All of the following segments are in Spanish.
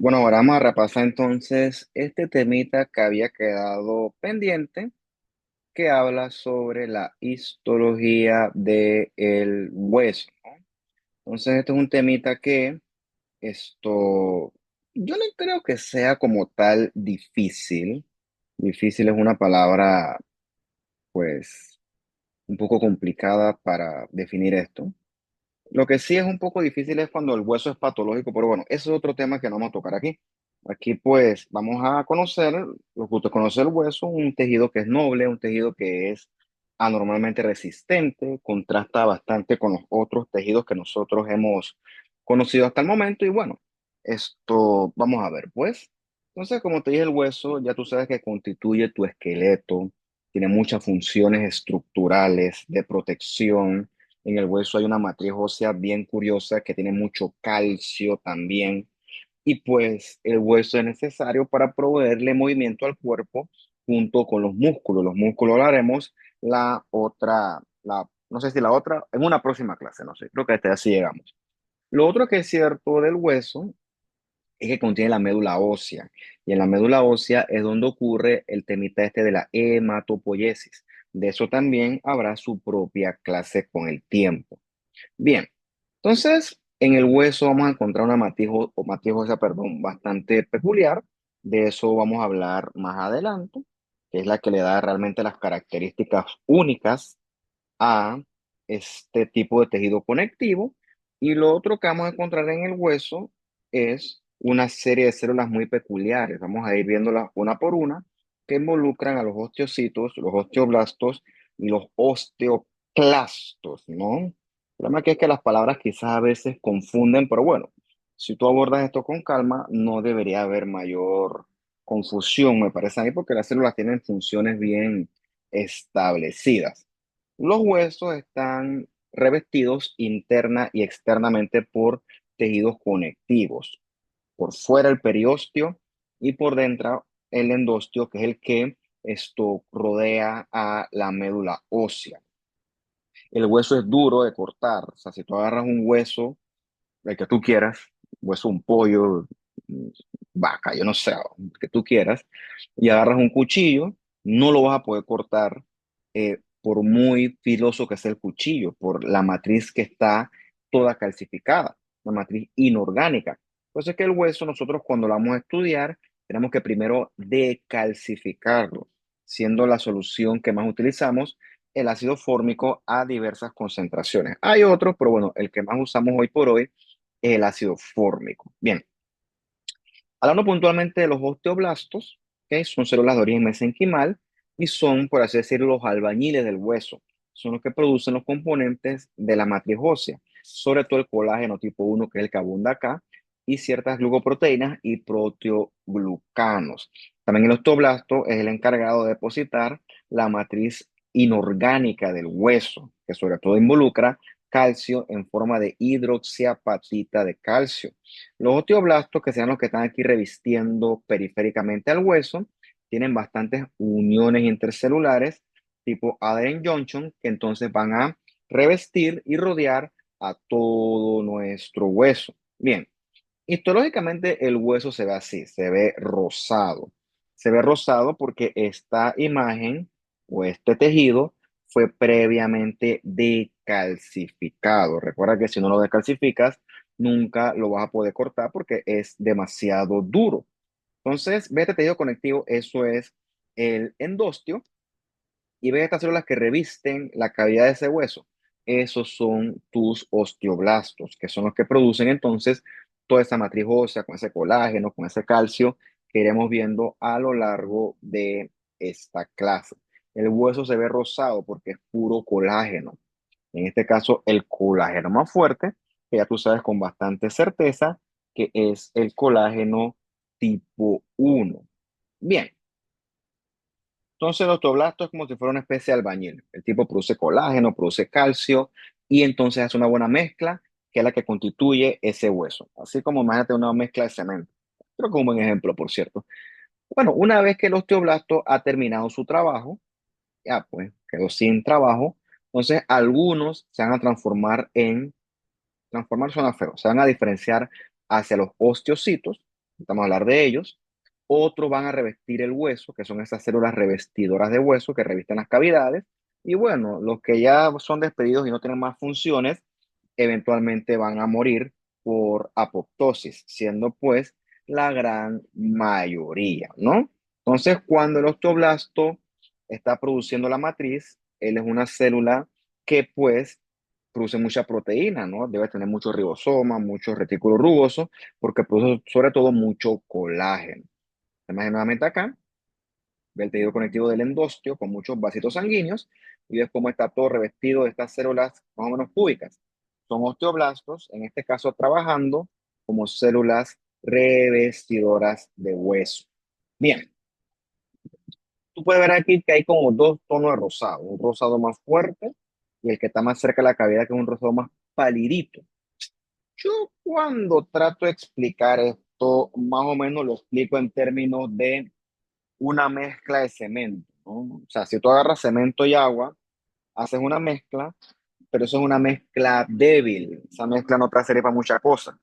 Bueno, ahora vamos a repasar entonces este temita que había quedado pendiente, que habla sobre la histología del hueso, ¿no? Entonces, este es un temita que yo no creo que sea como tal difícil. Difícil es una palabra, pues, un poco complicada para definir esto. Lo que sí es un poco difícil es cuando el hueso es patológico, pero bueno, ese es otro tema que no vamos a tocar aquí. Aquí pues vamos a conocer, lo que usted conoce el hueso, un tejido que es noble, un tejido que es anormalmente resistente, contrasta bastante con los otros tejidos que nosotros hemos conocido hasta el momento y bueno, esto vamos a ver pues. Entonces, como te dije, el hueso ya tú sabes que constituye tu esqueleto, tiene muchas funciones estructurales de protección. En el hueso hay una matriz ósea bien curiosa que tiene mucho calcio también. Y pues el hueso es necesario para proveerle movimiento al cuerpo junto con los músculos. Los músculos lo haremos no sé si la otra, en una próxima clase, no sé, creo que hasta así llegamos. Lo otro que es cierto del hueso es que contiene la médula ósea. Y en la médula ósea es donde ocurre el temita este de la hematopoiesis. De eso también habrá su propia clase con el tiempo. Bien, entonces en el hueso vamos a encontrar una matriz ósea, perdón, bastante peculiar. De eso vamos a hablar más adelante, que es la que le da realmente las características únicas a este tipo de tejido conectivo. Y lo otro que vamos a encontrar en el hueso es una serie de células muy peculiares. Vamos a ir viéndolas una por una, que involucran a los osteocitos, los osteoblastos y los osteoclastos, ¿no? El problema aquí es que las palabras quizás a veces confunden, pero bueno, si tú abordas esto con calma, no debería haber mayor confusión, me parece a mí, porque las células tienen funciones bien establecidas. Los huesos están revestidos interna y externamente por tejidos conectivos. Por fuera el periósteo y por dentro el endostio, que es el que esto rodea a la médula ósea. El hueso es duro de cortar, o sea, si tú agarras un hueso, el que tú quieras, hueso de un pollo, mm, vaca, yo no sé, el que tú quieras, y agarras un cuchillo, no lo vas a poder cortar por muy filoso que sea el cuchillo, por la matriz que está toda calcificada, la matriz inorgánica. Entonces que el hueso nosotros cuando lo vamos a estudiar, tenemos que primero decalcificarlo, siendo la solución que más utilizamos el ácido fórmico a diversas concentraciones. Hay otros, pero bueno, el que más usamos hoy por hoy es el ácido fórmico. Bien, hablando puntualmente de los osteoblastos, que son células de origen mesenquimal y son, por así decirlo, los albañiles del hueso. Son los que producen los componentes de la matriz ósea, sobre todo el colágeno tipo 1, que es el que abunda acá, y ciertas glucoproteínas y proteoglucanos. También el osteoblasto es el encargado de depositar la matriz inorgánica del hueso, que sobre todo involucra calcio en forma de hidroxiapatita de calcio. Los osteoblastos, que sean los que están aquí revistiendo periféricamente al hueso, tienen bastantes uniones intercelulares tipo Adherin Junction, que entonces van a revestir y rodear a todo nuestro hueso. Bien, histológicamente el hueso se ve así, se ve rosado. Se ve rosado porque esta imagen o este tejido fue previamente decalcificado. Recuerda que si no lo decalcificas, nunca lo vas a poder cortar porque es demasiado duro. Entonces, ve este tejido conectivo, eso es el endostio, y ves estas células que revisten la cavidad de ese hueso. Esos son tus osteoblastos, que son los que producen entonces toda esa matriz ósea con ese colágeno, con ese calcio que iremos viendo a lo largo de esta clase. El hueso se ve rosado porque es puro colágeno. En este caso, el colágeno más fuerte, que ya tú sabes con bastante certeza que es el colágeno tipo 1. Bien, entonces, el osteoblasto es como si fuera una especie de albañil. El tipo produce colágeno, produce calcio y entonces hace una buena mezcla que es la que constituye ese hueso. Así como imagínate una mezcla de cemento. Creo que es un buen ejemplo, por cierto. Bueno, una vez que el osteoblasto ha terminado su trabajo, ya pues quedó sin trabajo, entonces algunos se van a transformar suena feo, se van a diferenciar hacia los osteocitos vamos a hablar de ellos. Otros van a revestir el hueso, que son esas células revestidoras de hueso que revisten las cavidades. Y bueno, los que ya son despedidos y no tienen más funciones, eventualmente van a morir por apoptosis, siendo pues la gran mayoría, ¿no? Entonces, cuando el osteoblasto está produciendo la matriz, él es una célula que pues produce mucha proteína, ¿no? Debe tener mucho ribosoma, mucho retículo rugoso, porque produce sobre todo mucho colágeno. Además, nuevamente acá, ve el tejido conectivo del endostio con muchos vasitos sanguíneos y ves cómo está todo revestido de estas células más o menos cúbicas. Son osteoblastos, en este caso trabajando como células revestidoras de hueso. Bien, tú puedes ver aquí que hay como dos tonos de rosado, un rosado más fuerte y el que está más cerca de la cavidad, que es un rosado más palidito. Yo cuando trato de explicar esto, más o menos lo explico en términos de una mezcla de cemento, ¿no? O sea, si tú agarras cemento y agua, haces una mezcla, pero eso es una mezcla débil. Esa mezcla no te va a servir para muchas cosas.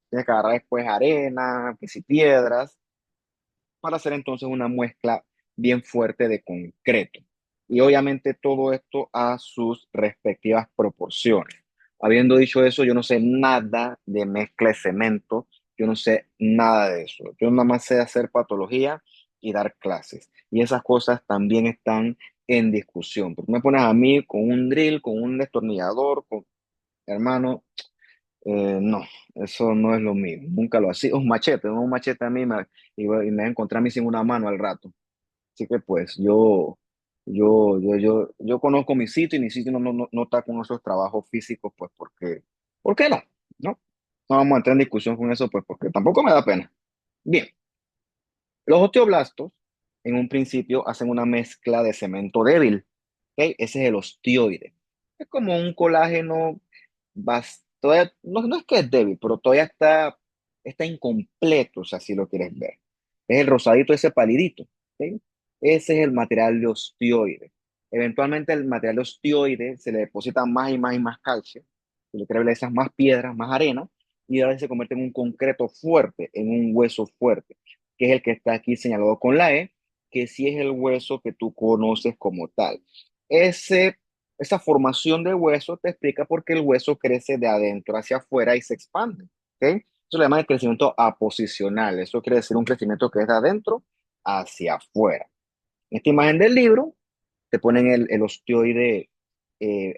Tienes que agarrar después arena, que si piedras, para hacer entonces una mezcla bien fuerte de concreto. Y obviamente todo esto a sus respectivas proporciones. Habiendo dicho eso, yo no sé nada de mezcla de cemento, yo no sé nada de eso. Yo nada más sé hacer patología y dar clases. Y esas cosas también están en discusión. Porque me pones a mí con un drill, con un destornillador, con hermano, no, eso no es lo mismo. Nunca lo hacía. Un machete, ¿no? Un machete a mí y me encontré a mí sin una mano al rato. Así que pues yo conozco mi sitio y mi sitio no está con esos trabajos físicos, pues porque, ¿por qué no? ¿No? No vamos a entrar en discusión con eso, pues porque tampoco me da pena. Bien, los osteoblastos en un principio hacen una mezcla de cemento débil. ¿Ok? Ese es el osteoide. Es como un colágeno todavía, no es que es débil, pero todavía está incompleto, o sea, si lo quieres ver. Es el rosadito, ese palidito. ¿Ok? Ese es el material de osteoide. Eventualmente el material de osteoide se le deposita más y más y más calcio, se le crea esas más piedras, más arena, y ahora se convierte en un concreto fuerte, en un hueso fuerte, que es el que está aquí señalado con la E, que sí es el hueso que tú conoces como tal. Ese esa formación de hueso te explica por qué el hueso crece de adentro hacia afuera y se expande. ¿Ok? Eso le llaman el crecimiento aposicional. Eso quiere decir un crecimiento que es de adentro hacia afuera. En esta imagen del libro te ponen el osteoide,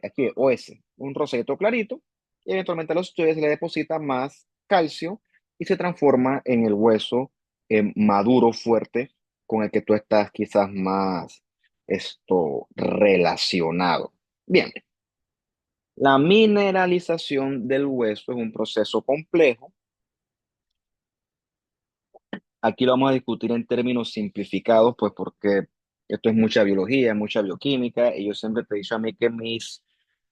aquí, OS, un roseto clarito, y eventualmente al osteoide se le deposita más calcio y se transforma en el hueso maduro, fuerte, con el que tú estás quizás más relacionado. Bien, la mineralización del hueso es un proceso complejo. Aquí lo vamos a discutir en términos simplificados, pues porque esto es mucha biología, mucha bioquímica, y yo siempre te he dicho a mí que mis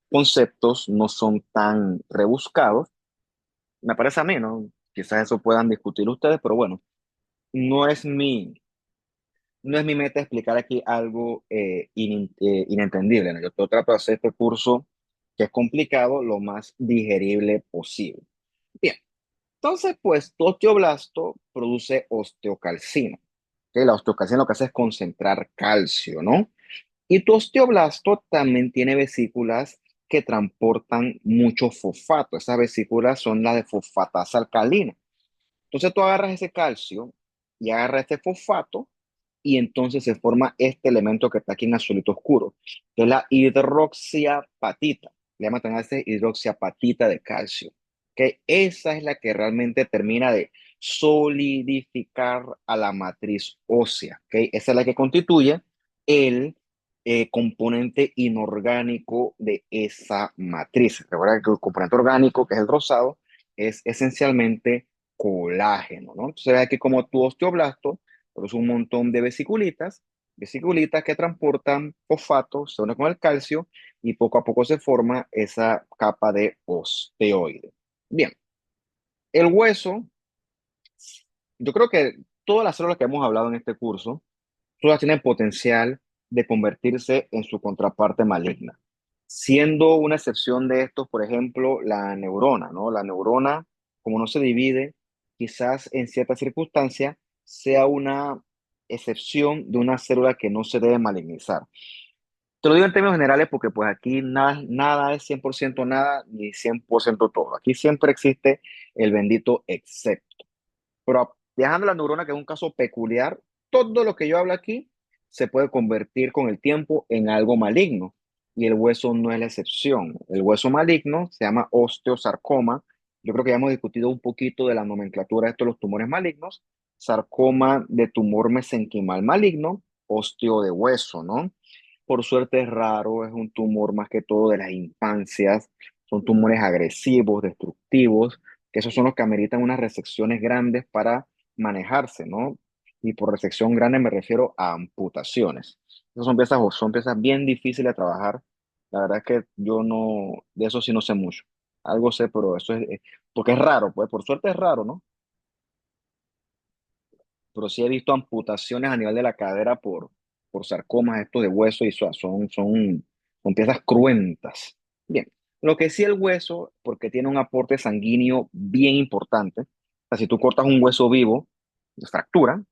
conceptos no son tan rebuscados. Me parece a mí, ¿no? Quizás eso puedan discutir ustedes, pero bueno, no es mi, no es mi meta explicar aquí algo inentendible, ¿no? Yo trato de hacer este curso que es complicado lo más digerible posible. Bien. Entonces, pues tu osteoblasto produce osteocalcina. ¿Ok? La osteocalcina lo que hace es concentrar calcio, ¿no? Y tu osteoblasto también tiene vesículas que transportan mucho fosfato. Esas vesículas son las de fosfatasa alcalina. Entonces tú agarras ese calcio y agarras este fosfato y entonces se forma este elemento que está aquí en azulito oscuro, que es la hidroxiapatita. Le llaman también a veces hidroxiapatita de calcio. Que esa es la que realmente termina de solidificar a la matriz ósea. ¿Okay? Esa es la que constituye el componente inorgánico de esa matriz. Recuerda que el componente orgánico, que es el rosado, es esencialmente colágeno, ¿no? Entonces, ve aquí como tu osteoblasto produce un montón de vesiculitas, vesiculitas que transportan fosfato, se une con el calcio y poco a poco se forma esa capa de osteoide. Bien, el hueso, yo creo que todas las células que hemos hablado en este curso, todas tienen potencial de convertirse en su contraparte maligna. Siendo una excepción de estos, por ejemplo, la neurona, ¿no? La neurona, como no se divide, quizás en ciertas circunstancias sea una excepción de una célula que no se debe malignizar. Te lo digo en términos generales porque pues aquí nada, nada es 100% nada ni 100% todo. Aquí siempre existe el bendito excepto. Pero dejando la neurona, que es un caso peculiar, todo lo que yo hablo aquí se puede convertir con el tiempo en algo maligno. Y el hueso no es la excepción. El hueso maligno se llama osteosarcoma. Yo creo que ya hemos discutido un poquito de la nomenclatura de estos los tumores malignos. Sarcoma de tumor mesenquimal maligno, osteo de hueso, ¿no? Por suerte es raro, es un tumor más que todo de las infancias. Son tumores agresivos, destructivos, que esos son los que ameritan unas resecciones grandes para manejarse, ¿no? Y por resección grande me refiero a amputaciones. Esas son piezas bien difíciles de trabajar. La verdad es que yo no, de eso sí no sé mucho. Algo sé, pero eso es, porque es raro, pues por suerte es raro, ¿no? Pero sí he visto amputaciones a nivel de la cadera por sarcomas estos de hueso y son piezas cruentas. Bien, lo que sí el hueso, porque tiene un aporte sanguíneo bien importante, o sea, si tú cortas un hueso vivo, de fractura,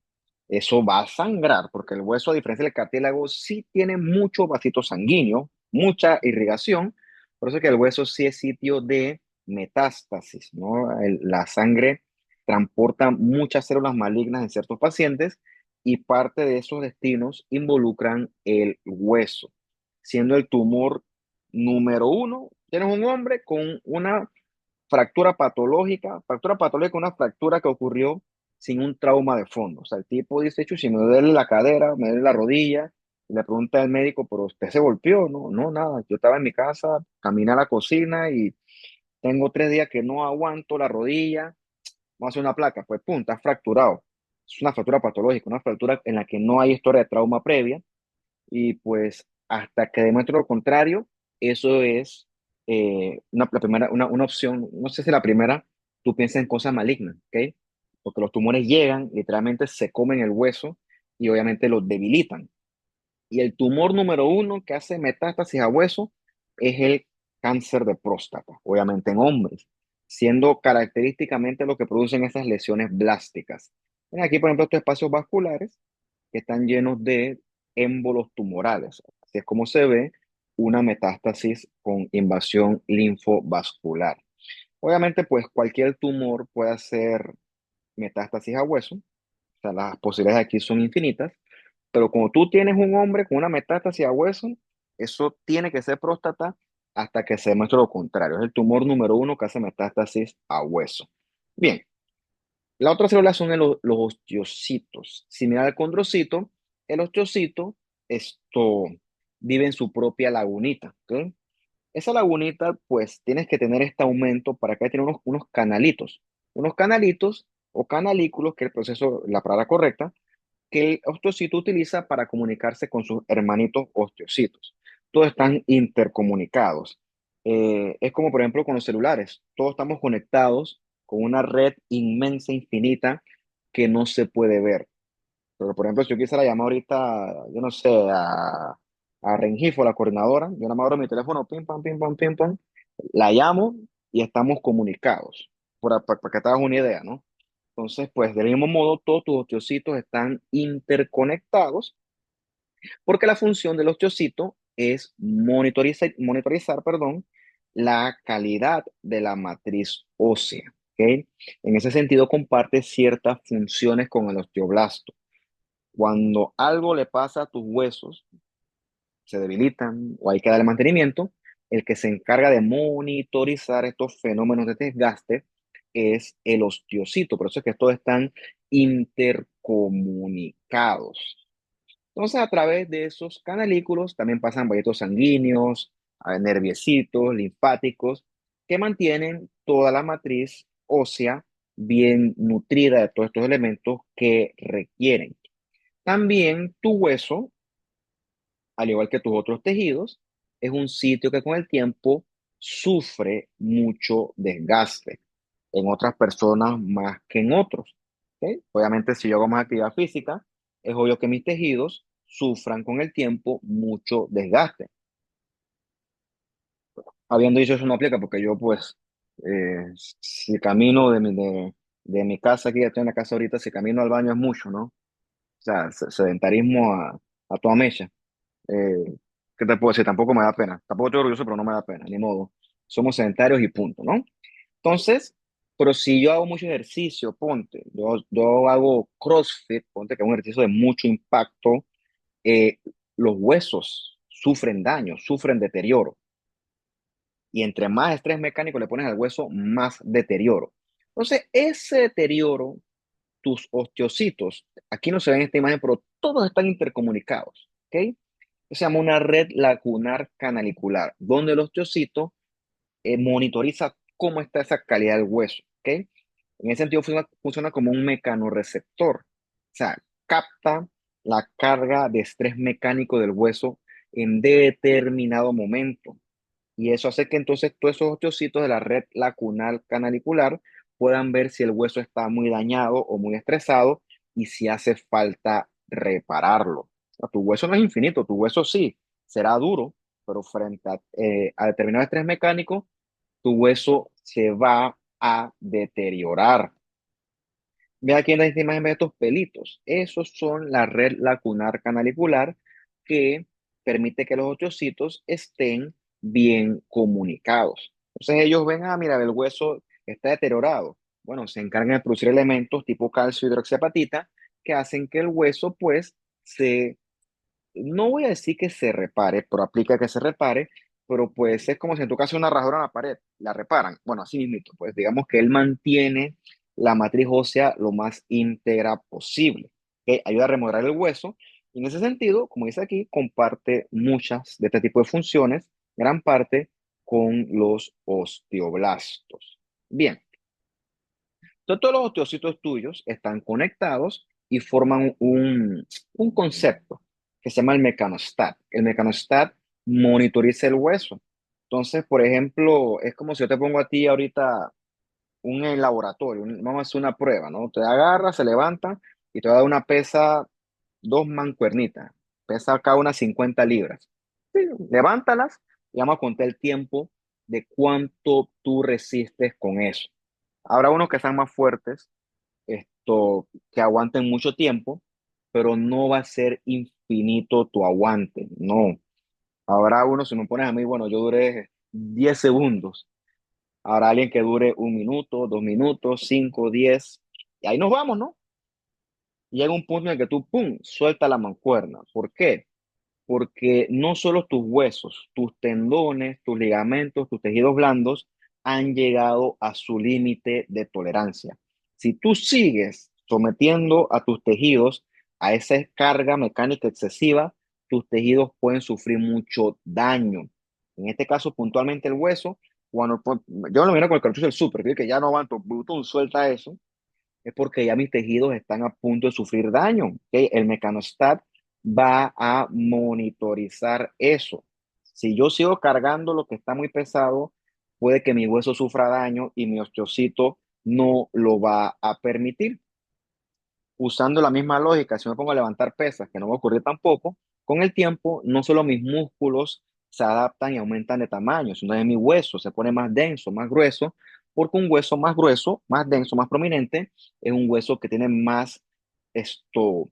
eso va a sangrar, porque el hueso, a diferencia del cartílago, sí tiene mucho vasito sanguíneo, mucha irrigación, por eso es que el hueso sí es sitio de metástasis, ¿no? La sangre transporta muchas células malignas en ciertos pacientes y parte de esos destinos involucran el hueso, siendo el tumor número uno. Tienes un hombre con una fractura patológica, una fractura que ocurrió sin un trauma de fondo. O sea, el tipo dice, si me duele la cadera, me duele la rodilla, y le pregunta al médico, pero usted se golpeó, no, no, nada, yo estaba en mi casa, caminé a la cocina y tengo 3 días que no aguanto la rodilla, vamos a hacer una placa, pues pum, está fracturado. Es una fractura patológica, una fractura en la que no hay historia de trauma previa y pues hasta que demuestre lo contrario, eso es la primera, una opción, no sé si la primera, tú piensas en cosas malignas, ¿ok? Porque los tumores llegan, literalmente se comen el hueso y obviamente lo debilitan. Y el tumor número uno que hace metástasis a hueso es el cáncer de próstata, obviamente en hombres, siendo característicamente lo que producen esas lesiones blásticas. Ven aquí, por ejemplo, estos espacios vasculares que están llenos de émbolos tumorales. Así es como se ve una metástasis con invasión linfovascular. Obviamente, pues cualquier tumor puede hacer metástasis a hueso, o sea, las posibilidades aquí son infinitas, pero como tú tienes un hombre con una metástasis a hueso, eso tiene que ser próstata hasta que se demuestre lo contrario. Es el tumor número uno que hace metástasis a hueso. Bien, la otra célula son los osteocitos. Similar al condrocito, el osteocito esto vive en su propia lagunita, ¿ok? Esa lagunita, pues tienes que tener este aumento para que tenga unos canalitos o canalículos, que es el proceso, la palabra correcta, que el osteocito utiliza para comunicarse con sus hermanitos osteocitos. Todos están intercomunicados. Es como, por ejemplo, con los celulares. Todos estamos conectados con una red inmensa, infinita, que no se puede ver. Pero, por ejemplo, si yo quisiera llamar ahorita, yo no sé, a Rengifo, la coordinadora, yo nada más abro mi teléfono, pim, pam, pim, pam, pim, pam, la llamo y estamos comunicados, para que te hagas una idea, ¿no? Entonces, pues del mismo modo, todos tus osteocitos están interconectados porque la función del osteocito es monitorizar, perdón, la calidad de la matriz ósea. ¿Ok? En ese sentido, comparte ciertas funciones con el osteoblasto. Cuando algo le pasa a tus huesos, se debilitan o hay que darle mantenimiento, el que se encarga de monitorizar estos fenómenos de desgaste es el osteocito. Por eso es que estos están intercomunicados. Entonces, a través de esos canalículos también pasan vasos sanguíneos, nerviecitos, linfáticos, que mantienen toda la matriz ósea bien nutrida de todos estos elementos que requieren. También tu hueso, al igual que tus otros tejidos, es un sitio que con el tiempo sufre mucho desgaste, en otras personas más que en otros. ¿Ok? Obviamente, si yo hago más actividad física, es obvio que mis tejidos sufran con el tiempo mucho desgaste. Habiendo dicho eso no aplica porque yo pues si camino de mi casa, aquí ya estoy en la casa ahorita, si camino al baño es mucho, ¿no? O sea, sedentarismo a toda mecha. Eh, ¿Qué te puedo decir? Tampoco me da pena. Tampoco estoy orgulloso, pero no me da pena, ni modo. Somos sedentarios y punto, ¿no? Entonces, pero si yo hago mucho ejercicio, ponte, yo hago CrossFit, ponte que es un ejercicio de mucho impacto, eh, los huesos sufren daño, sufren deterioro. Y entre más estrés mecánico le pones al hueso, más deterioro. Entonces, ese deterioro, tus osteocitos, aquí no se ve en esta imagen, pero todos están intercomunicados, ¿ok? Se llama una red lacunar canalicular, donde el osteocito monitoriza cómo está esa calidad del hueso, ¿ok? En ese sentido funciona como un mecanorreceptor, o sea, capta la carga de estrés mecánico del hueso en determinado momento. Y eso hace que entonces todos esos osteocitos de la red lacunar canalicular puedan ver si el hueso está muy dañado o muy estresado y si hace falta repararlo. O sea, tu hueso no es infinito, tu hueso sí será duro, pero frente a determinado estrés mecánico, tu hueso se va a deteriorar. Ve aquí en esta imagen, ve estos pelitos. Esos son la red lacunar canalicular que permite que los osteocitos estén bien comunicados. Entonces ellos ven, ah, mira, el hueso está deteriorado. Bueno, se encargan de producir elementos tipo calcio y hidroxiapatita que hacen que el hueso, pues, no voy a decir que se repare, pero aplica que se repare, pero pues es como si en tu caso una rajadura en la pared, la reparan. Bueno, así mismo, pues digamos que él mantiene la matriz ósea lo más íntegra posible, que ayuda a remodelar el hueso. Y en ese sentido, como dice aquí, comparte muchas de este tipo de funciones, gran parte con los osteoblastos. Bien, entonces, todos los osteocitos tuyos están conectados y forman un concepto que se llama el mecanostat. El mecanostat monitoriza el hueso. Entonces, por ejemplo, es como si yo te pongo a ti ahorita un laboratorio, vamos a hacer una prueba, ¿no? Te agarra, se levanta y te va a dar una pesa, dos mancuernitas, pesa cada una 50 libras. Sí, levántalas y vamos a contar el tiempo de cuánto tú resistes con eso. Habrá unos que sean más fuertes, que aguanten mucho tiempo, pero no va a ser infinito tu aguante, no. Habrá uno, si me pones a mí, bueno, yo duré 10 segundos. Habrá alguien que dure 1 minuto, 2 minutos, 5, 10. Y ahí nos vamos, ¿no? Llega un punto en el que tú, ¡pum!, suelta la mancuerna. ¿Por qué? Porque no solo tus huesos, tus tendones, tus ligamentos, tus tejidos blandos han llegado a su límite de tolerancia. Si tú sigues sometiendo a tus tejidos a esa carga mecánica excesiva, tus tejidos pueden sufrir mucho daño. En este caso, puntualmente el hueso, yo lo miro con el cartucho del súper, que ya no aguanto, Bluetooth, suelta eso, es porque ya mis tejidos están a punto de sufrir daño. ¿Ok? El mecanostat va a monitorizar eso. Si yo sigo cargando lo que está muy pesado, puede que mi hueso sufra daño y mi osteocito no lo va a permitir. Usando la misma lógica, si me pongo a levantar pesas, que no va a ocurrir tampoco, con el tiempo no solo mis músculos se adaptan y aumentan de tamaño, sino que mi hueso se pone más denso, más grueso, porque un hueso más grueso, más denso, más prominente, es un hueso que tiene más esto,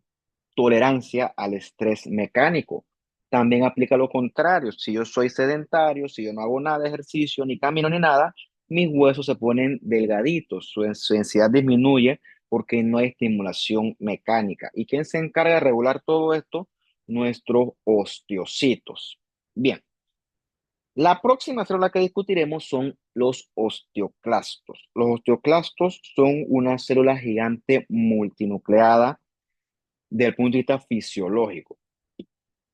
tolerancia al estrés mecánico. También aplica lo contrario. Si yo soy sedentario, si yo no hago nada de ejercicio, ni camino, ni nada, mis huesos se ponen delgaditos, su densidad disminuye porque no hay estimulación mecánica. ¿Y quién se encarga de regular todo esto? Nuestros osteocitos. Bien, la próxima célula que discutiremos son los osteoclastos. Los osteoclastos son una célula gigante multinucleada desde el punto de vista fisiológico.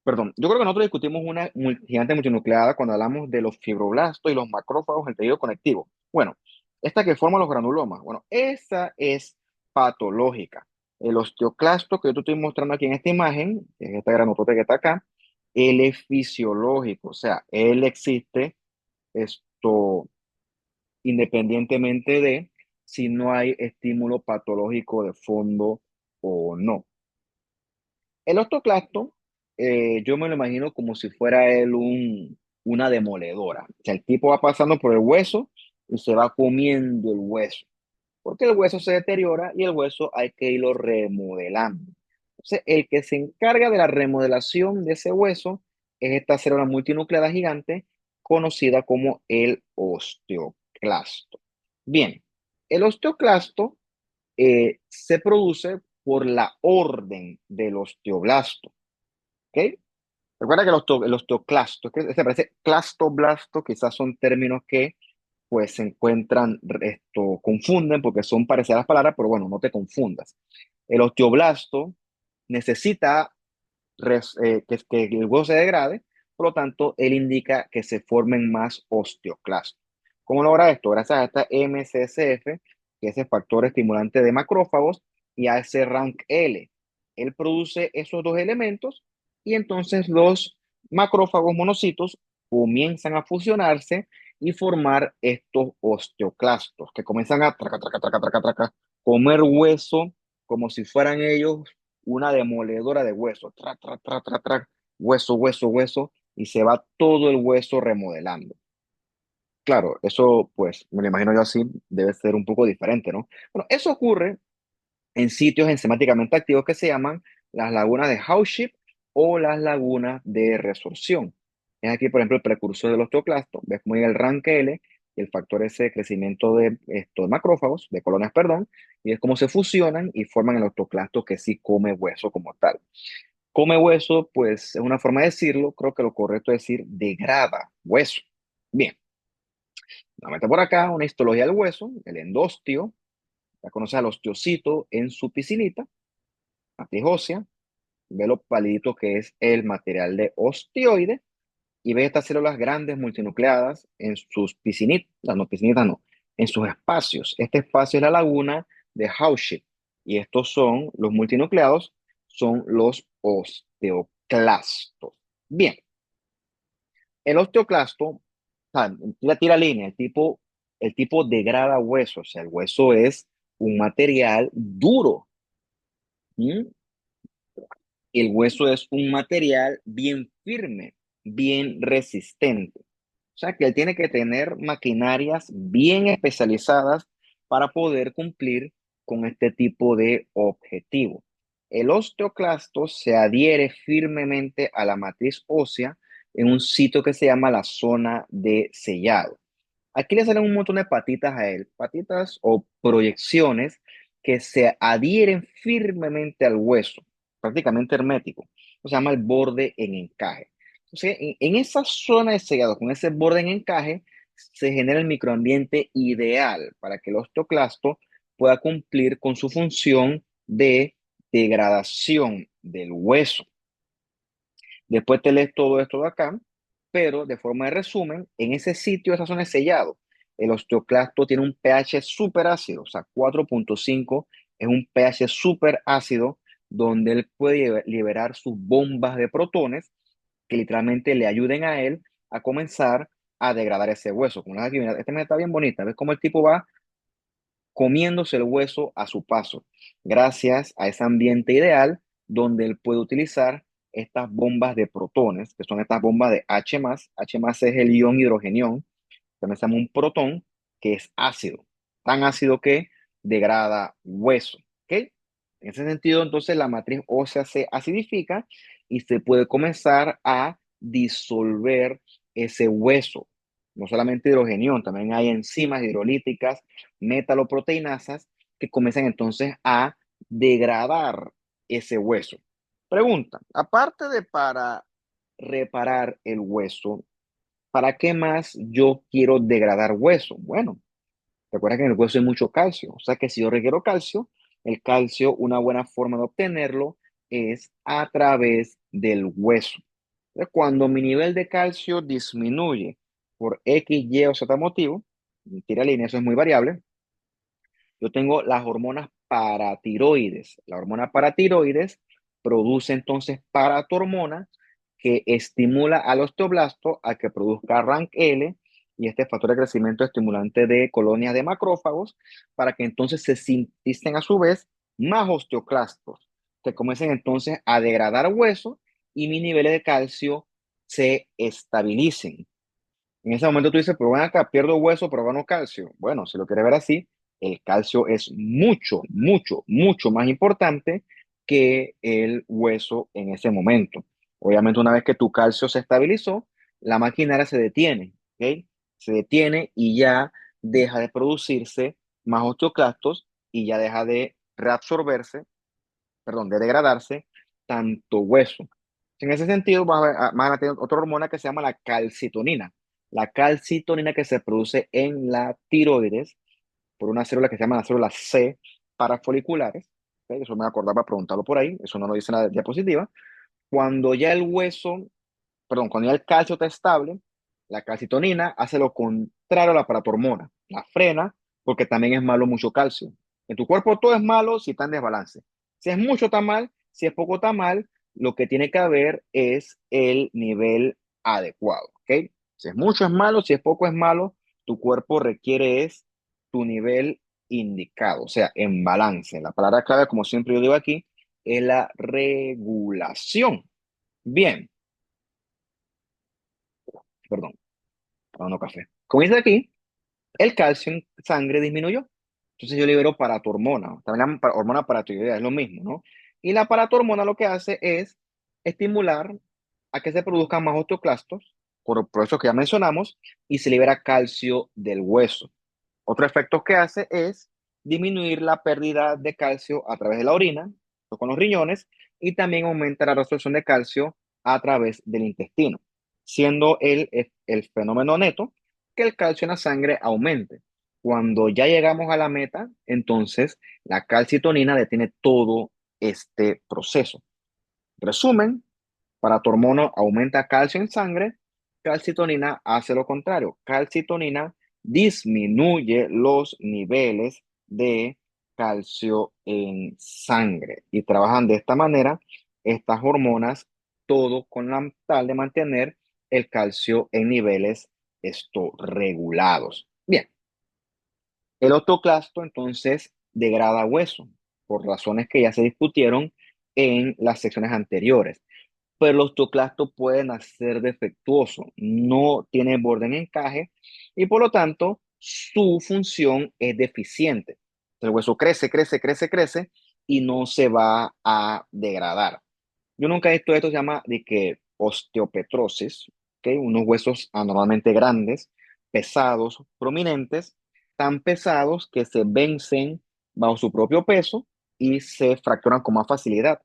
Perdón, yo creo que nosotros discutimos una gigante multinucleada cuando hablamos de los fibroblastos y los macrófagos, el tejido conectivo. Bueno, esta que forma los granulomas, bueno, esa es patológica. El osteoclasto que yo te estoy mostrando aquí en esta imagen, que es esta granulota que está acá, él es fisiológico, o sea, él existe esto independientemente de si no hay estímulo patológico de fondo o no. El octoclasto, yo me lo imagino como si fuera él una demoledora. O sea, el tipo va pasando por el hueso y se va comiendo el hueso. porque el hueso se deteriora y el hueso hay que irlo remodelando. Entonces, el que se encarga de la remodelación de ese hueso es esta célula multinucleada gigante conocida como el osteoclasto. Bien, el osteoclasto se produce por la orden del osteoblasto, ¿ok? Recuerda que el osteoclasto, es que se parece clastoblasto, quizás son términos que pues se encuentran, confunden porque son parecidas las palabras, pero bueno, no te confundas. El osteoblasto necesita que el hueso se degrade, por lo tanto, él indica que se formen más osteoclastos. ¿Cómo logra esto? Gracias a esta MCSF, que es el factor estimulante de macrófagos, y a ese rank L. Él produce esos dos elementos y entonces los macrófagos monocitos comienzan a fusionarse y formar estos osteoclastos que comienzan a comer hueso como si fueran ellos una demoledora de hueso, hueso, hueso, hueso, y se va todo el hueso remodelando. Claro, eso pues me lo imagino yo así, debe ser un poco diferente, ¿no? Bueno, eso ocurre en sitios enzimáticamente activos que se llaman las lagunas de Hauship o las lagunas de resorción. Es aquí, por ejemplo, el precursor del osteoclasto. Ves cómo hay el rank L y el factor S de crecimiento de estos macrófagos, de colonias, perdón, y es cómo se fusionan y forman el osteoclasto que sí come hueso como tal. Come hueso, pues es una forma de decirlo, creo que lo correcto es decir degrada hueso. Bien, nuevamente por acá, una histología del hueso, el endostio, ya conoces al osteocito en su piscinita, matriz ósea, ve lo palidito que es el material de osteoide y ve estas células grandes multinucleadas en sus piscinitas no, en sus espacios. Este espacio es la laguna de Hauship y estos son los multinucleados, son los osteoclastos. Bien, el osteoclasto, o sea, tira línea, el tipo degrada hueso, o sea, el hueso es un material duro. ¿Mm? El hueso es un material bien firme, bien resistente. O sea que él tiene que tener maquinarias bien especializadas para poder cumplir con este tipo de objetivo. El osteoclasto se adhiere firmemente a la matriz ósea en un sitio que se llama la zona de sellado. Aquí le salen un montón de patitas a él, patitas o proyecciones que se adhieren firmemente al hueso, prácticamente hermético. Eso se llama el borde en encaje. Entonces, en esa zona de sellado, con ese borde en encaje, se genera el microambiente ideal para que el osteoclasto pueda cumplir con su función de degradación del hueso. Después te lees todo esto de acá, pero de forma de resumen, en ese sitio, esa zona es sellado. El osteoclasto tiene un pH súper ácido, o sea, 4.5 es un pH súper ácido donde él puede liberar sus bombas de protones que literalmente le ayuden a él a comenzar a degradar ese hueso. Como aquí, mira, esta me está bien bonita. ¿Ves cómo el tipo va comiéndose el hueso a su paso, gracias a ese ambiente ideal donde él puede utilizar estas bombas de protones, que son estas bombas de H+. H+ es el ion hidrogenión, también se llama un protón, que es ácido, tan ácido que degrada hueso. ¿Ok? En ese sentido, entonces, la matriz ósea se acidifica y se puede comenzar a disolver ese hueso. No solamente hidrogenión, también hay enzimas hidrolíticas, metaloproteinasas, que comienzan entonces a degradar ese hueso. Pregunta, aparte de para reparar el hueso, ¿para qué más yo quiero degradar hueso? Bueno, recuerda que en el hueso hay mucho calcio, o sea que si yo requiero calcio, el calcio, una buena forma de obtenerlo es a través del hueso. Entonces, cuando mi nivel de calcio disminuye por X, Y o Z motivo, tira línea, eso es muy variable, yo tengo las hormonas paratiroides. La hormona paratiroides produce entonces paratormona que estimula al osteoblasto a que produzca RANK-L y este factor de crecimiento estimulante de colonias de macrófagos para que entonces se sinticen a su vez más osteoclastos que comiencen entonces a degradar hueso y mis niveles de calcio se estabilicen. En ese momento tú dices, pero ven acá, pierdo hueso, pero gano calcio. Bueno, si lo quieres ver así, el calcio es mucho, mucho, mucho más importante que el hueso en ese momento. Obviamente, una vez que tu calcio se estabilizó, la maquinaria se detiene, ¿ok? Se detiene y ya deja de producirse más osteoclastos y ya deja de reabsorberse, perdón, de degradarse tanto hueso. En ese sentido, van a tener otra hormona que se llama la calcitonina. La calcitonina que se produce en la tiroides por una célula que se llama la célula C parafoliculares. ¿Ok? Eso me acordaba para preguntarlo por ahí, eso no lo dice en la diapositiva. Cuando ya el hueso, perdón, cuando ya el calcio está estable, la calcitonina hace lo contrario a la paratormona, la frena, porque también es malo mucho calcio. En tu cuerpo todo es malo si está en desbalance. Si es mucho está mal, si es poco está mal, lo que tiene que haber es el nivel adecuado, ¿ok? Si es mucho es malo, si es poco es malo, tu cuerpo requiere es tu nivel indicado, o sea, en balance. La palabra clave, como siempre yo digo aquí, es la regulación. Bien, perdón, tomando café. Como dice aquí, el calcio en sangre disminuyó. Entonces yo libero paratormona, también la hormona paratiroidea, es lo mismo, ¿no? Y la paratormona lo que hace es estimular a que se produzcan más osteoclastos, por eso que ya mencionamos, y se libera calcio del hueso. Otro efecto que hace es disminuir la pérdida de calcio a través de la orina, o con los riñones, y también aumenta la absorción de calcio a través del intestino, siendo el fenómeno neto que el calcio en la sangre aumente. Cuando ya llegamos a la meta, entonces la calcitonina detiene todo este proceso. Resumen, para tu hormona aumenta calcio en sangre, calcitonina hace lo contrario. Calcitonina disminuye los niveles de calcio en sangre y trabajan de esta manera estas hormonas, todo con la tal de mantener el calcio en niveles regulados. Bien, el osteoclasto entonces degrada hueso por razones que ya se discutieron en las secciones anteriores, pero los osteoclastos pueden nacer defectuoso, no tiene borde en encaje y por lo tanto su función es deficiente. El hueso crece, crece, crece, crece y no se va a degradar. Yo nunca he visto esto, se llama de que osteopetrosis, ¿ok? Unos huesos anormalmente grandes, pesados, prominentes, tan pesados que se vencen bajo su propio peso y se fracturan con más facilidad.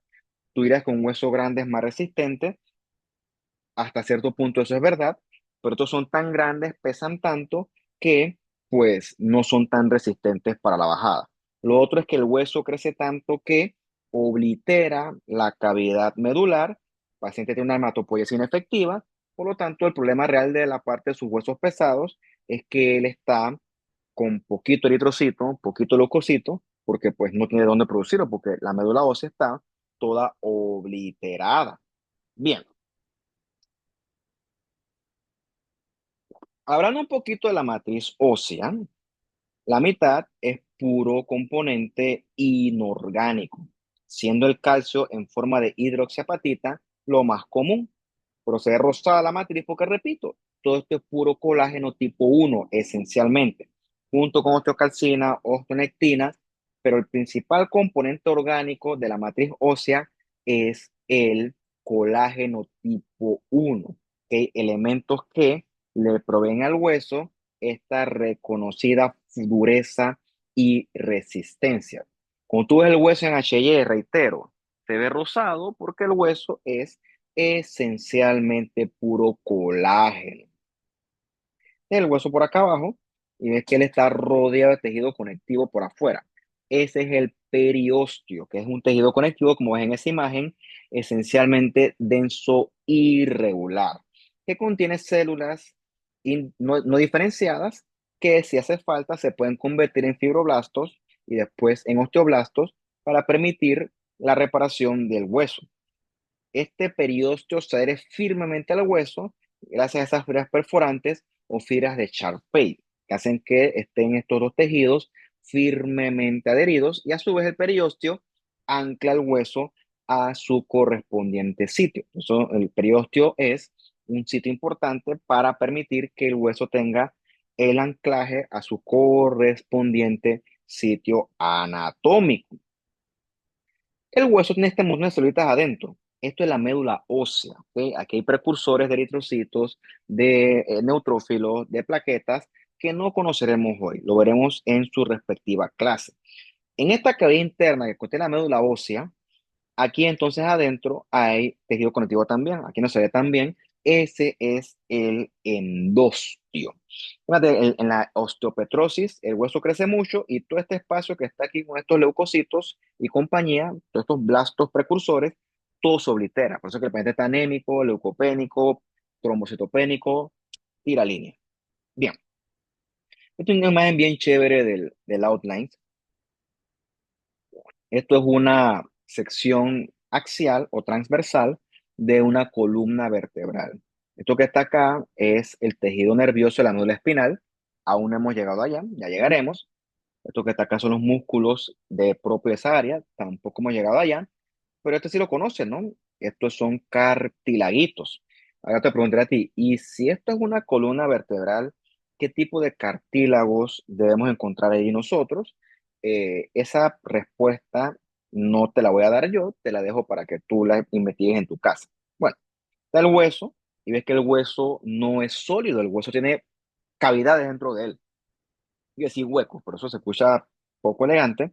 Tú dirás que un hueso grande es más resistente, hasta cierto punto eso es verdad, pero estos son tan grandes, pesan tanto que pues no son tan resistentes para la bajada. Lo otro es que el hueso crece tanto que oblitera la cavidad medular, el paciente tiene una hematopoiesis inefectiva, por lo tanto el problema real de la parte de sus huesos pesados es que él está con poquito eritrocito, poquito leucocito, porque pues no tiene dónde producirlo, porque la médula ósea está toda obliterada. Bien, hablando un poquito de la matriz ósea, la mitad es puro componente inorgánico, siendo el calcio en forma de hidroxiapatita lo más común. Procede rosada la matriz porque, repito, todo esto es puro colágeno tipo 1 esencialmente, junto con osteocalcina, osteonectina, pero el principal componente orgánico de la matriz ósea es el colágeno tipo 1, ¿ok? Elementos que le proveen al hueso esta reconocida dureza y resistencia. Cuando tú ves el hueso en H&E, reitero, se ve rosado porque el hueso es esencialmente puro colágeno. El hueso por acá abajo y ves que él está rodeado de tejido conectivo por afuera. Ese es el periósteo, que es un tejido conectivo, como ves en esa imagen, esencialmente denso y irregular, que contiene células no diferenciadas que si hace falta se pueden convertir en fibroblastos y después en osteoblastos para permitir la reparación del hueso. Este periósteo se adhiere firmemente al hueso gracias a esas fibras perforantes o fibras de Charpey, que hacen que estén estos dos tejidos firmemente adheridos y a su vez el periósteo ancla el hueso a su correspondiente sitio. Eso, el periósteo es un sitio importante para permitir que el hueso tenga el anclaje a su correspondiente sitio anatómico. El hueso tiene este montón de células adentro. Esto es la médula ósea, ¿ok? Aquí hay precursores de eritrocitos, de neutrófilos, de plaquetas que no conoceremos hoy. Lo veremos en su respectiva clase. En esta cavidad interna que contiene la médula ósea, aquí entonces adentro hay tejido conectivo también. Aquí no se ve tan bien. Ese es el endostio. Fíjate, en la osteopetrosis, el hueso crece mucho y todo este espacio que está aquí con estos leucocitos y compañía, todos estos blastos precursores, todo se oblitera. Por eso que el paciente está anémico, leucopénico, trombocitopénico, tira línea. Bien, esta es una imagen bien chévere del outline. Esto es una sección axial o transversal de una columna vertebral. Esto que está acá es el tejido nervioso de la médula espinal. Aún no hemos llegado allá, ya llegaremos. Esto que está acá son los músculos de propio de esa área, tampoco hemos llegado allá, pero este sí lo conocen, ¿no? Estos son cartilaguitos. Ahora te preguntaré a ti, ¿y si esto es una columna vertebral, qué tipo de cartílagos debemos encontrar ahí nosotros? Esa respuesta no te la voy a dar yo, te la dejo para que tú la investigues en tu casa. Bueno, está el hueso y ves que el hueso no es sólido, el hueso tiene cavidades dentro de él, y decir huecos, por eso se escucha poco elegante.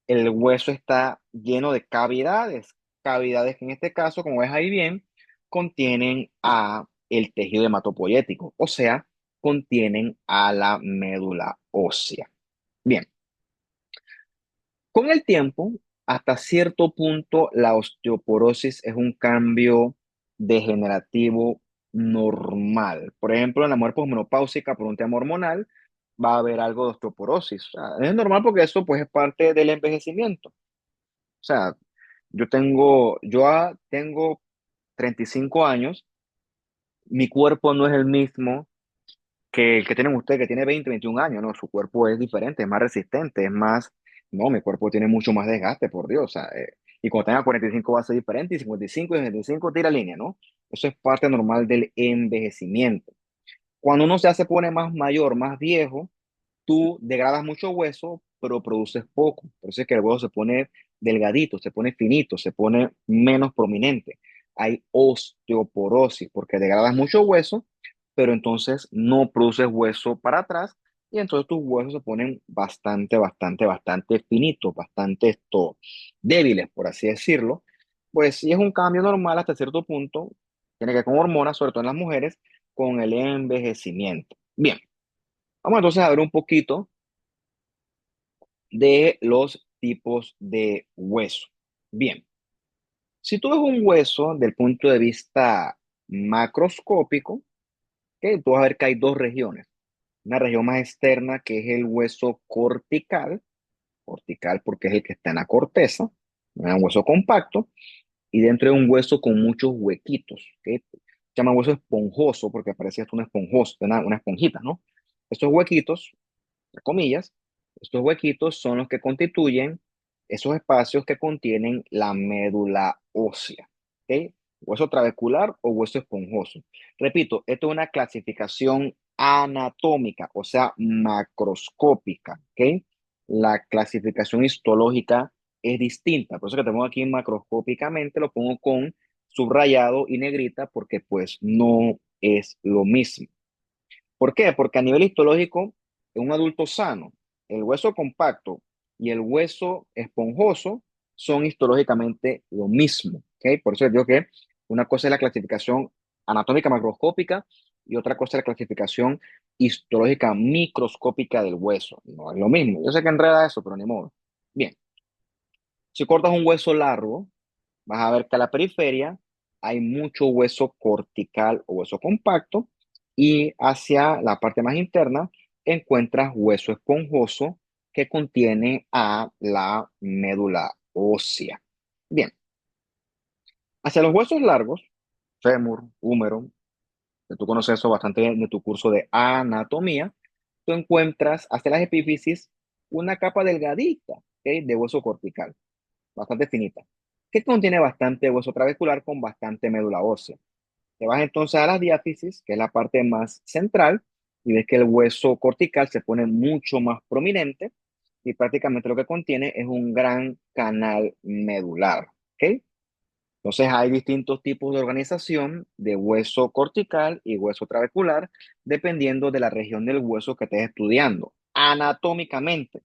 El hueso está lleno de cavidades, cavidades que en este caso, como ves ahí bien, contienen a el tejido hematopoyético, o sea, contienen a la médula ósea. Bien, con el tiempo, hasta cierto punto, la osteoporosis es un cambio degenerativo normal. Por ejemplo, en la mujer posmenopáusica por un tema hormonal, va a haber algo de osteoporosis. O sea, es normal porque eso pues, es parte del envejecimiento. O sea, yo tengo 35 años, mi cuerpo no es el mismo que el que tienen ustedes, que tiene 20, 21 años, ¿no? Su cuerpo es diferente, es más resistente, es más, no, mi cuerpo tiene mucho más desgaste, por Dios, o sea, y cuando tenga 45 va a ser diferente, y 55 y 65 tira línea, ¿no? Eso es parte normal del envejecimiento. Cuando uno se pone más mayor, más viejo, tú degradas mucho hueso, pero produces poco. Por eso es que el hueso se pone delgadito, se pone finito, se pone menos prominente. Hay osteoporosis porque degradas mucho hueso, pero entonces no produces hueso para atrás y entonces tus huesos se ponen bastante finitos, débiles, por así decirlo. Pues sí es un cambio normal hasta cierto punto, tiene que ver con hormonas, sobre todo en las mujeres, con el envejecimiento. Bien, vamos entonces a ver un poquito de los tipos de hueso. Bien, si tú ves un hueso del punto de vista macroscópico, ¿ok? Tú vas a ver que hay dos regiones. Una región más externa que es el hueso cortical, cortical porque es el que está en la corteza, es un hueso compacto, y dentro de un hueso con muchos huequitos, ¿ok? Se llama hueso esponjoso porque parece esto una esponjosa, una esponjita, ¿no? Estos huequitos entre comillas, estos huequitos son los que constituyen esos espacios que contienen la médula ósea, ¿ok? Hueso trabecular o hueso esponjoso. Repito, esto es una clasificación anatómica, o sea, macroscópica, ¿ok? La clasificación histológica es distinta, por eso que tengo aquí macroscópicamente, lo pongo con subrayado y negrita porque pues no es lo mismo. ¿Por qué? Porque a nivel histológico, en un adulto sano, el hueso compacto y el hueso esponjoso son histológicamente lo mismo. ¿Ok? Por eso les digo que una cosa es la clasificación anatómica macroscópica y otra cosa es la clasificación histológica microscópica del hueso. No es lo mismo. Yo sé que enreda eso, pero ni modo. Bien, si cortas un hueso largo, vas a ver que a la periferia hay mucho hueso cortical o hueso compacto y hacia la parte más interna encuentras hueso esponjoso que contiene a la médula ósea. Bien, hacia los huesos largos, fémur, húmero, que tú conoces eso bastante de tu curso de anatomía, tú encuentras hacia las epífisis una capa delgadita, ¿ok? De hueso cortical bastante finita, que contiene bastante hueso trabecular con bastante médula ósea. Te vas entonces a las diáfisis, que es la parte más central, y ves que el hueso cortical se pone mucho más prominente, y prácticamente lo que contiene es un gran canal medular. ¿Ok? Entonces hay distintos tipos de organización de hueso cortical y hueso trabecular, dependiendo de la región del hueso que estés estudiando, anatómicamente,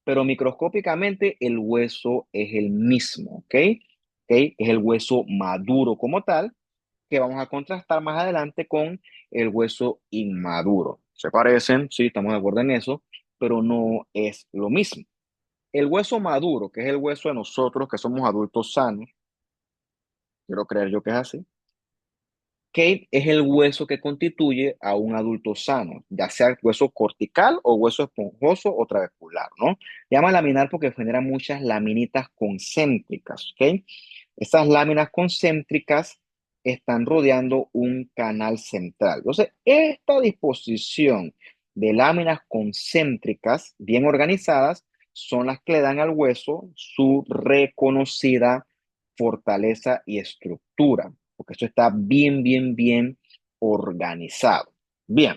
pero microscópicamente el hueso es el mismo, ¿ok? ¿Ok? Es el hueso maduro como tal, que vamos a contrastar más adelante con el hueso inmaduro. Se parecen, sí, estamos de acuerdo en eso, pero no es lo mismo. El hueso maduro, que es el hueso de nosotros que somos adultos sanos, quiero creer yo que es así, que es el hueso que constituye a un adulto sano, ya sea hueso cortical o hueso esponjoso o trabecular, ¿no? Llama laminar porque genera muchas laminitas concéntricas, ¿ok? Esas láminas concéntricas están rodeando un canal central. Entonces, esta disposición de láminas concéntricas bien organizadas son las que le dan al hueso su reconocida fortaleza y estructura, porque esto está bien, bien, bien organizado. Bien,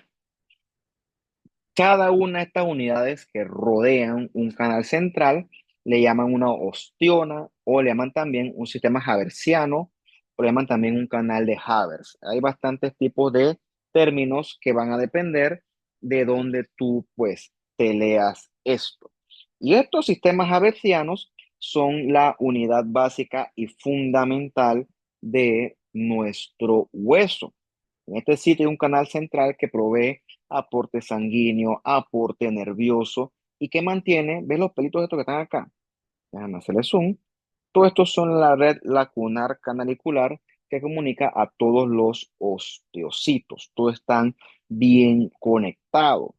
cada una de estas unidades que rodean un canal central le llaman una ostiona o le llaman también un sistema haversiano o le llaman también un canal de Havers. Hay bastantes tipos de términos que van a depender de dónde tú pues te leas esto. Y estos sistemas haversianos son la unidad básica y fundamental de nuestro hueso. En este sitio hay un canal central que provee aporte sanguíneo, aporte nervioso y que mantiene, ¿ves los pelitos estos que están acá? Déjame hacerle zoom. Todo esto son la red lacunar canalicular que comunica a todos los osteocitos. Todos están bien conectados.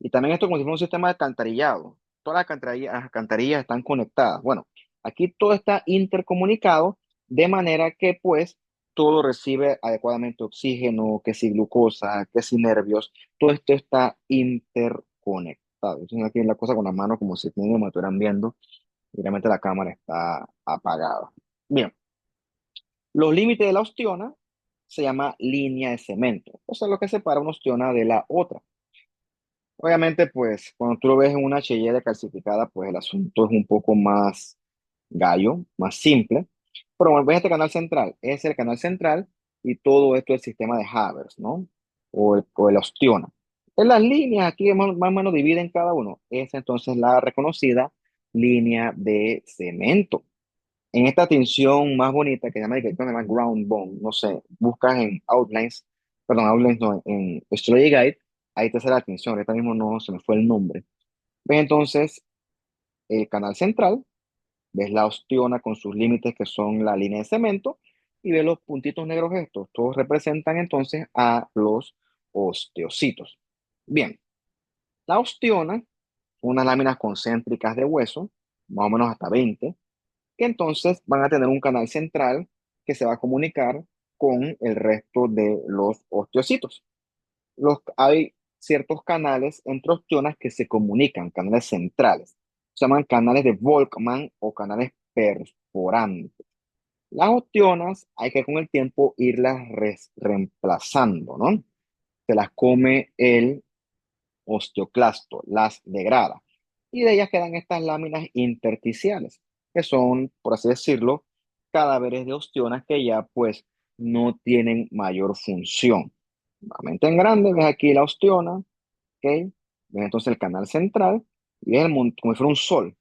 Y también esto es como si fuera un sistema de alcantarillado. Todas las alcantarillas están conectadas. Bueno, aquí todo está intercomunicado de manera que pues todo recibe adecuadamente oxígeno, que si glucosa, que si nervios, todo esto está interconectado. Entonces aquí la cosa con las manos como si no me estuvieran viendo y realmente la cámara está apagada. Bien, los límites de la ostiona se llama línea de cemento, o sea, lo que separa una ostiona de la otra. Obviamente, pues, cuando tú lo ves en una HY calcificada, pues el asunto es un poco más gallo, más simple. Pero bueno, ves este canal central, es el canal central y todo esto es el sistema de Havers, ¿no? O el ostiona. En las líneas aquí más o menos dividen cada uno. Es entonces la reconocida línea de cemento. En esta tinción más bonita que se llama Ground Bone, no sé, buscas en Outlines, perdón, Outlines no, en Study Guide, ahí te sale la tinción, ahorita mismo no se me fue el nombre. Ves entonces el canal central, ves la ostiona con sus límites que son la línea de cemento, y ves los puntitos negros estos, todos representan entonces a los osteocitos. Bien, la ostiona, unas láminas concéntricas de hueso, más o menos hasta 20 que entonces van a tener un canal central que se va a comunicar con el resto de los osteocitos. Hay ciertos canales entre ostionas que se comunican, canales centrales. Se llaman canales de Volkmann o canales perforantes. Las ostionas hay que con el tiempo irlas reemplazando, ¿no? Se las come el osteoclasto, las degrada. Y de ellas quedan estas láminas intersticiales, que son, por así decirlo, cadáveres de ostionas que ya pues no tienen mayor función. Nuevamente en grande, ves aquí la ostiona, ¿ok? Ves entonces el canal central y ves como si fuera un sol,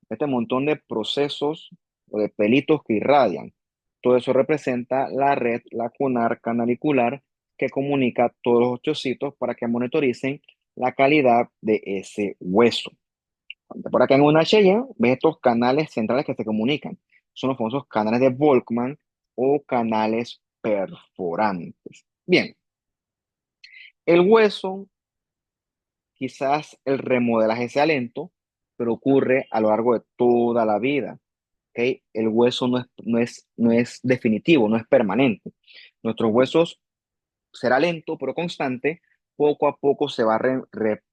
este montón de procesos o de pelitos que irradian. Todo eso representa la red lacunar canalicular que comunica todos los osteocitos para que monitoricen la calidad de ese hueso. Por acá en una H, ves estos canales centrales que se comunican. Son los famosos canales de Volkmann o canales perforantes. Bien, el hueso, quizás el remodelaje sea lento, pero ocurre a lo largo de toda la vida. ¿Ok? El hueso no es definitivo, no es permanente. Nuestros huesos será lento, pero constante, poco a poco se va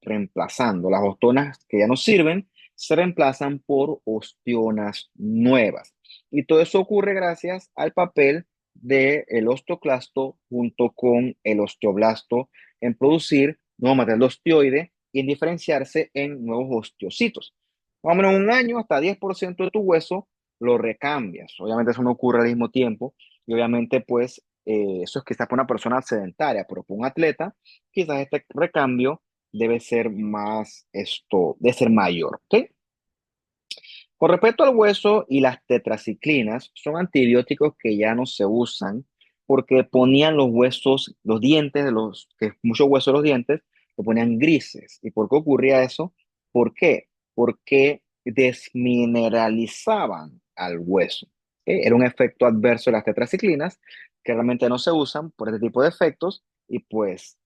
reemplazando. Las ostionas que ya no sirven se reemplazan por ostionas nuevas. Y todo eso ocurre gracias al papel del osteoclasto junto con el osteoblasto en producir nuevo material osteoide y en diferenciarse en nuevos osteocitos. Más o menos un año, hasta 10% de tu hueso lo recambias. Obviamente eso no ocurre al mismo tiempo y obviamente pues eso es quizás para una persona sedentaria, pero para un atleta quizás este recambio debe ser más debe ser mayor, ¿ok? Con respecto al hueso y las tetraciclinas, son antibióticos que ya no se usan porque ponían los huesos, los dientes de los, que muchos huesos de los dientes, lo ponían grises. ¿Y por qué ocurría eso? ¿Por qué? Porque desmineralizaban al hueso. ¿Ok? Era un efecto adverso de las tetraciclinas que realmente no se usan por este tipo de efectos. Y pues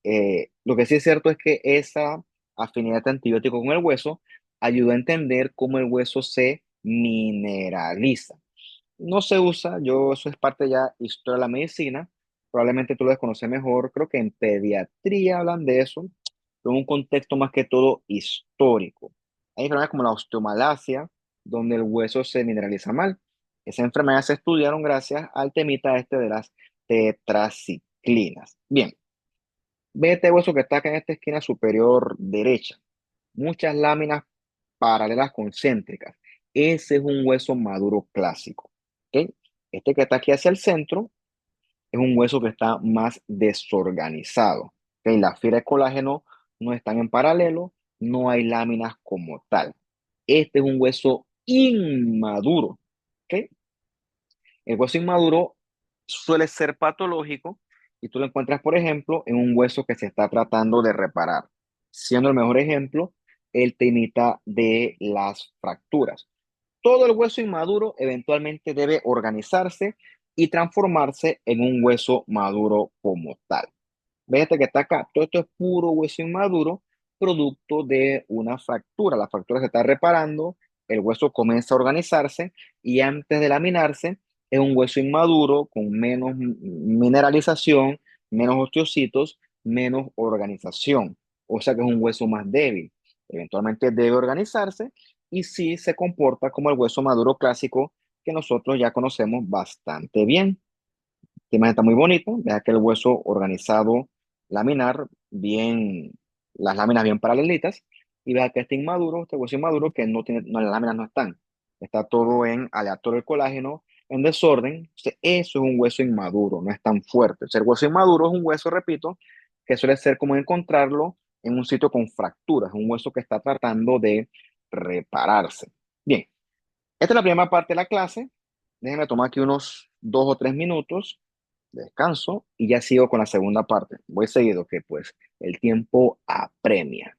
lo que sí es cierto es que esa afinidad de antibiótico con el hueso ayuda a entender cómo el hueso se mineraliza. No se usa, yo eso es parte ya historia de la medicina, probablemente tú lo desconoces mejor, creo que en pediatría hablan de eso, pero en un contexto más que todo histórico. Hay enfermedades como la osteomalacia, donde el hueso se mineraliza mal. Esas enfermedades se estudiaron gracias al temita este de las tetraciclinas. Bien, ve este hueso que está acá en esta esquina superior derecha, muchas láminas paralelas concéntricas. Ese es un hueso maduro clásico. ¿Ok? Este que está aquí hacia el centro es un hueso que está más desorganizado. ¿Ok? Las fibras de colágeno no están en paralelo, no hay láminas como tal. Este es un hueso inmaduro. ¿Ok? El hueso inmaduro suele ser patológico y tú lo encuentras, por ejemplo, en un hueso que se está tratando de reparar. Siendo el mejor ejemplo, el temita de las fracturas. Todo el hueso inmaduro eventualmente debe organizarse y transformarse en un hueso maduro como tal. ¿Ves este que está acá? Todo esto es puro hueso inmaduro, producto de una fractura. La fractura se está reparando, el hueso comienza a organizarse y antes de laminarse es un hueso inmaduro con menos mineralización, menos osteocitos, menos organización. O sea que es un hueso más débil. Eventualmente debe organizarse y sí se comporta como el hueso maduro clásico que nosotros ya conocemos bastante bien. Esta imagen está muy bonito, deja que el hueso organizado laminar, bien, las láminas bien paralelitas, y vea que este inmaduro, este hueso inmaduro, que no tiene, no, las láminas no están, está todo en aleatorio el colágeno, en desorden. Entonces, eso es un hueso inmaduro, no es tan fuerte. O sea, el hueso inmaduro es un hueso, repito, que suele ser como encontrarlo en un sitio con fracturas, un hueso que está tratando de repararse. Bien, esta es la primera parte de la clase. Déjenme tomar aquí unos 2 o 3 minutos, descanso y ya sigo con la segunda parte. Voy seguido que pues el tiempo apremia.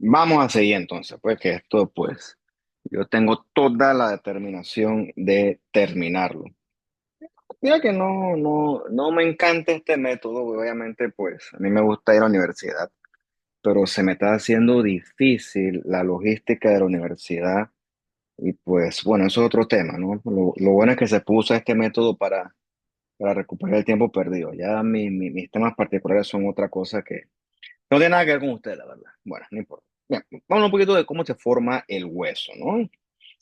Vamos a seguir entonces, pues que esto, pues, yo tengo toda la determinación de terminarlo. Mira que no me encanta este método, obviamente, pues, a mí me gusta ir a la universidad, pero se me está haciendo difícil la logística de la universidad y pues, bueno, eso es otro tema, ¿no? Lo bueno es que se puso este método para recuperar el tiempo perdido. Ya mis temas particulares son otra cosa que no tiene nada que ver con usted, la verdad. Bueno, no importa. Bien, vamos un poquito de cómo se forma el hueso, ¿no?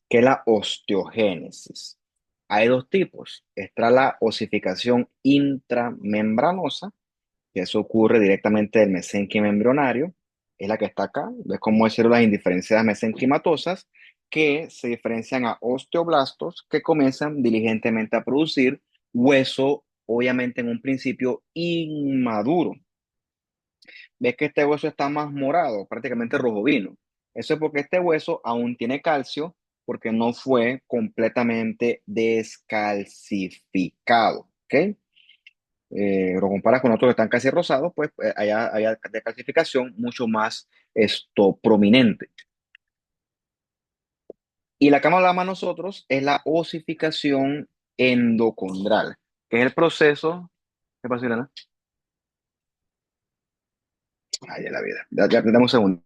Que es la osteogénesis. Hay dos tipos. Está la osificación intramembranosa, que eso ocurre directamente del mesenquima embrionario, es la que está acá. ¿Ves cómo hay células indiferenciadas mesenquimatosas que se diferencian a osteoblastos que comienzan diligentemente a producir hueso, obviamente en un principio inmaduro? Ves que este hueso está más morado, prácticamente rojo vino. Eso es porque este hueso aún tiene calcio porque no fue completamente descalcificado, ¿ok? Lo comparas con otros que están casi rosados, pues hay descalcificación mucho más prominente. Y la que hablamos nosotros es la osificación endocondral, que es el proceso. ¿Qué pasa, Irana? Ay, de la vida. Dame un segundo.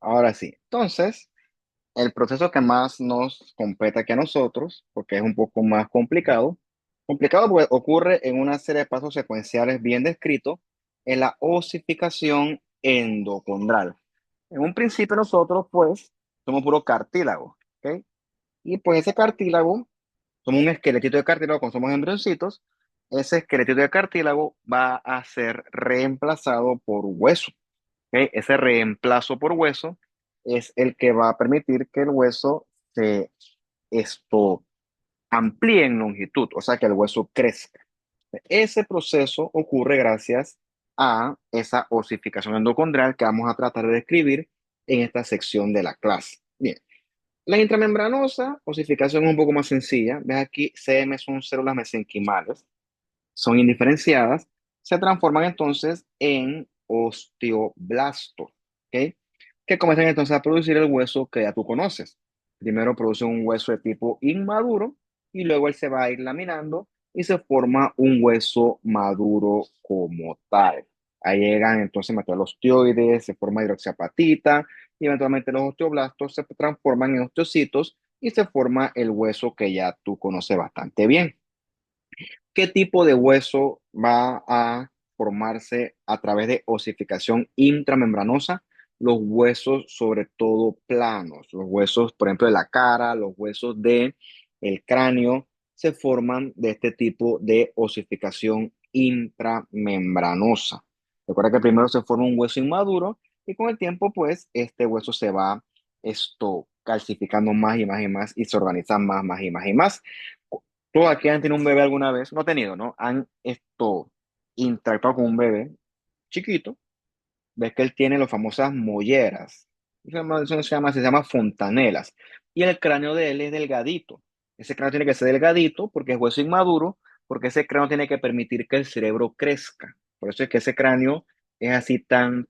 Ahora sí. Entonces, el proceso que más nos compete aquí a nosotros, porque es un poco más complicado, complicado porque ocurre en una serie de pasos secuenciales bien descritos, en la osificación endocondral. En un principio nosotros, pues, somos puro cartílago, ¿ok? Y pues ese cartílago, somos un esqueletito de cartílago, cuando somos embrioncitos, ese esqueletito de cartílago va a ser reemplazado por hueso. ¿Ok? Ese reemplazo por hueso es el que va a permitir que el hueso se esto amplíe en longitud, o sea, que el hueso crezca. Ese proceso ocurre gracias a esa osificación endocondral que vamos a tratar de describir en esta sección de la clase. Bien, la intramembranosa osificación es un poco más sencilla. Ves aquí, CM son células mesenquimales, son indiferenciadas, se transforman entonces en osteoblastos, ¿ok? Que comienzan entonces a producir el hueso que ya tú conoces. Primero produce un hueso de tipo inmaduro y luego él se va a ir laminando y se forma un hueso maduro como tal. Ahí llegan entonces material osteoides, se forma hidroxiapatita y eventualmente los osteoblastos se transforman en osteocitos y se forma el hueso que ya tú conoces bastante bien. ¿Qué tipo de hueso va a formarse a través de osificación intramembranosa? Los huesos, sobre todo planos, los huesos, por ejemplo, de la cara, los huesos de el cráneo, se forman de este tipo de osificación intramembranosa. Recuerda que primero se forma un hueso inmaduro y con el tiempo, pues, este hueso se va calcificando más y más y más y se organiza más, más y más y más. ¿Todos aquí han tenido un bebé alguna vez? No han tenido, ¿no? Han interactuado con un bebé chiquito ves que él tiene las famosas molleras. Eso no se llama fontanelas. Y el cráneo de él es delgadito. Ese cráneo tiene que ser delgadito porque es hueso inmaduro, porque ese cráneo tiene que permitir que el cerebro crezca. Por eso es que ese cráneo es así tan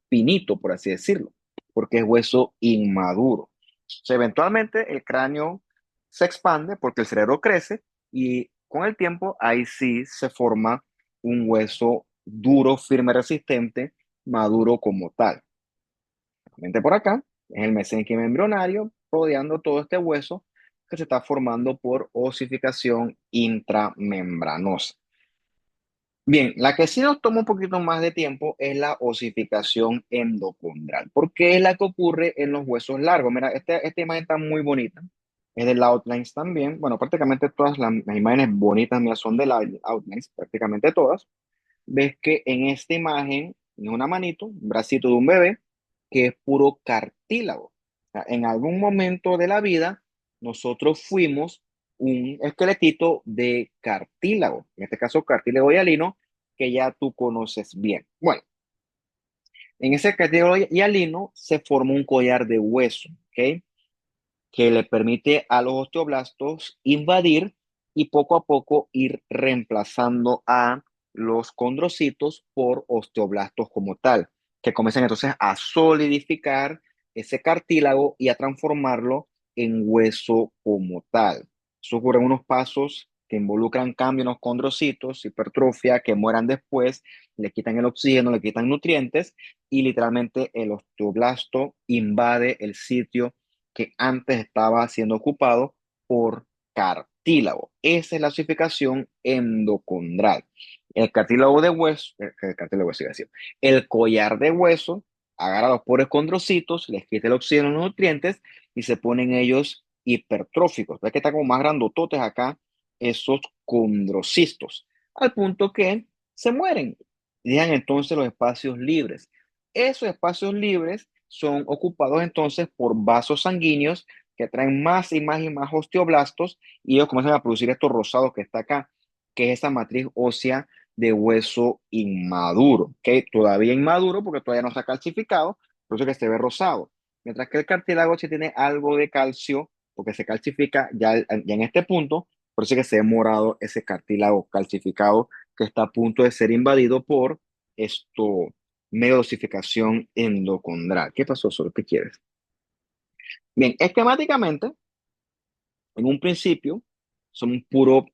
finito, por así decirlo, porque es hueso inmaduro. O sea, eventualmente el cráneo se expande porque el cerebro crece y con el tiempo ahí sí se forma un hueso duro, firme, resistente, maduro como tal. Realmente por acá es el mesénquima embrionario rodeando todo este hueso que se está formando por osificación intramembranosa. Bien, la que sí nos toma un poquito más de tiempo es la osificación endocondral, porque es la que ocurre en los huesos largos. Mira, esta imagen está muy bonita, es de Outlines también. Bueno, prácticamente todas las imágenes bonitas mías son de Outlines, prácticamente todas. Ves que en esta imagen, en una manito, un bracito de un bebé, que es puro cartílago. O sea, en algún momento de la vida, nosotros fuimos un esqueletito de cartílago, en este caso cartílago hialino, que ya tú conoces bien. Bueno, en ese cartílago hialino se forma un collar de hueso, ¿ok? Que le permite a los osteoblastos invadir y poco a poco ir reemplazando a los condrocitos por osteoblastos como tal, que comienzan entonces a solidificar ese cartílago y a transformarlo en hueso como tal. Eso ocurre en unos pasos que involucran cambio en los condrocitos, hipertrofia, que mueran después, le quitan el oxígeno, le quitan nutrientes y literalmente el osteoblasto invade el sitio que antes estaba siendo ocupado por cartílago. Esa es la osificación endocondral. El cartílago de hueso, el cartílago de hueso, iba a decir, el collar de hueso agarra los pobres condrocitos, les quita el oxígeno, los nutrientes y se ponen ellos hipertróficos. ¿Ves que están como más grandototes acá esos condrocitos? Al punto que se mueren. Y dejan entonces los espacios libres. Esos espacios libres son ocupados entonces por vasos sanguíneos que traen más y más y más osteoblastos y ellos comienzan a producir estos rosados que está acá, que es esa matriz ósea de hueso inmaduro, que todavía inmaduro porque todavía no está calcificado, por eso que se ve rosado. Mientras que el cartílago sí tiene algo de calcio, porque se calcifica ya en este punto, por eso que se ve morado ese cartílago calcificado que está a punto de ser invadido por esto megadosificación endocondral. ¿Qué pasó, Sol? ¿Qué quieres? Bien, esquemáticamente, en un principio, son un puro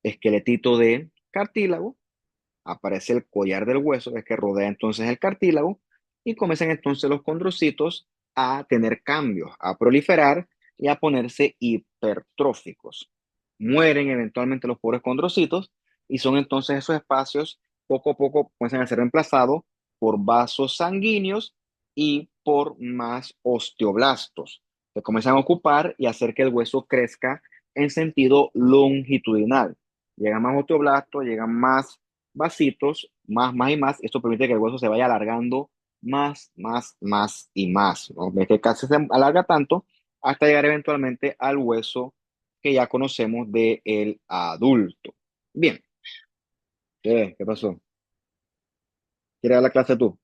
esqueletito de cartílago, aparece el collar del hueso, que es que rodea entonces el cartílago, y comienzan entonces los condrocitos a tener cambios, a proliferar y a ponerse hipertróficos. Mueren eventualmente los pobres condrocitos y son entonces esos espacios poco a poco comienzan a ser reemplazados por vasos sanguíneos y por más osteoblastos, que comienzan a ocupar y hacer que el hueso crezca en sentido longitudinal. Llegan más osteoblastos, llegan más vasitos, más y más. Esto permite que el hueso se vaya alargando más y más, ¿no? Ves que casi se alarga tanto hasta llegar eventualmente al hueso que ya conocemos del adulto. Bien, ¿qué pasó? ¿Quieres dar la clase tú?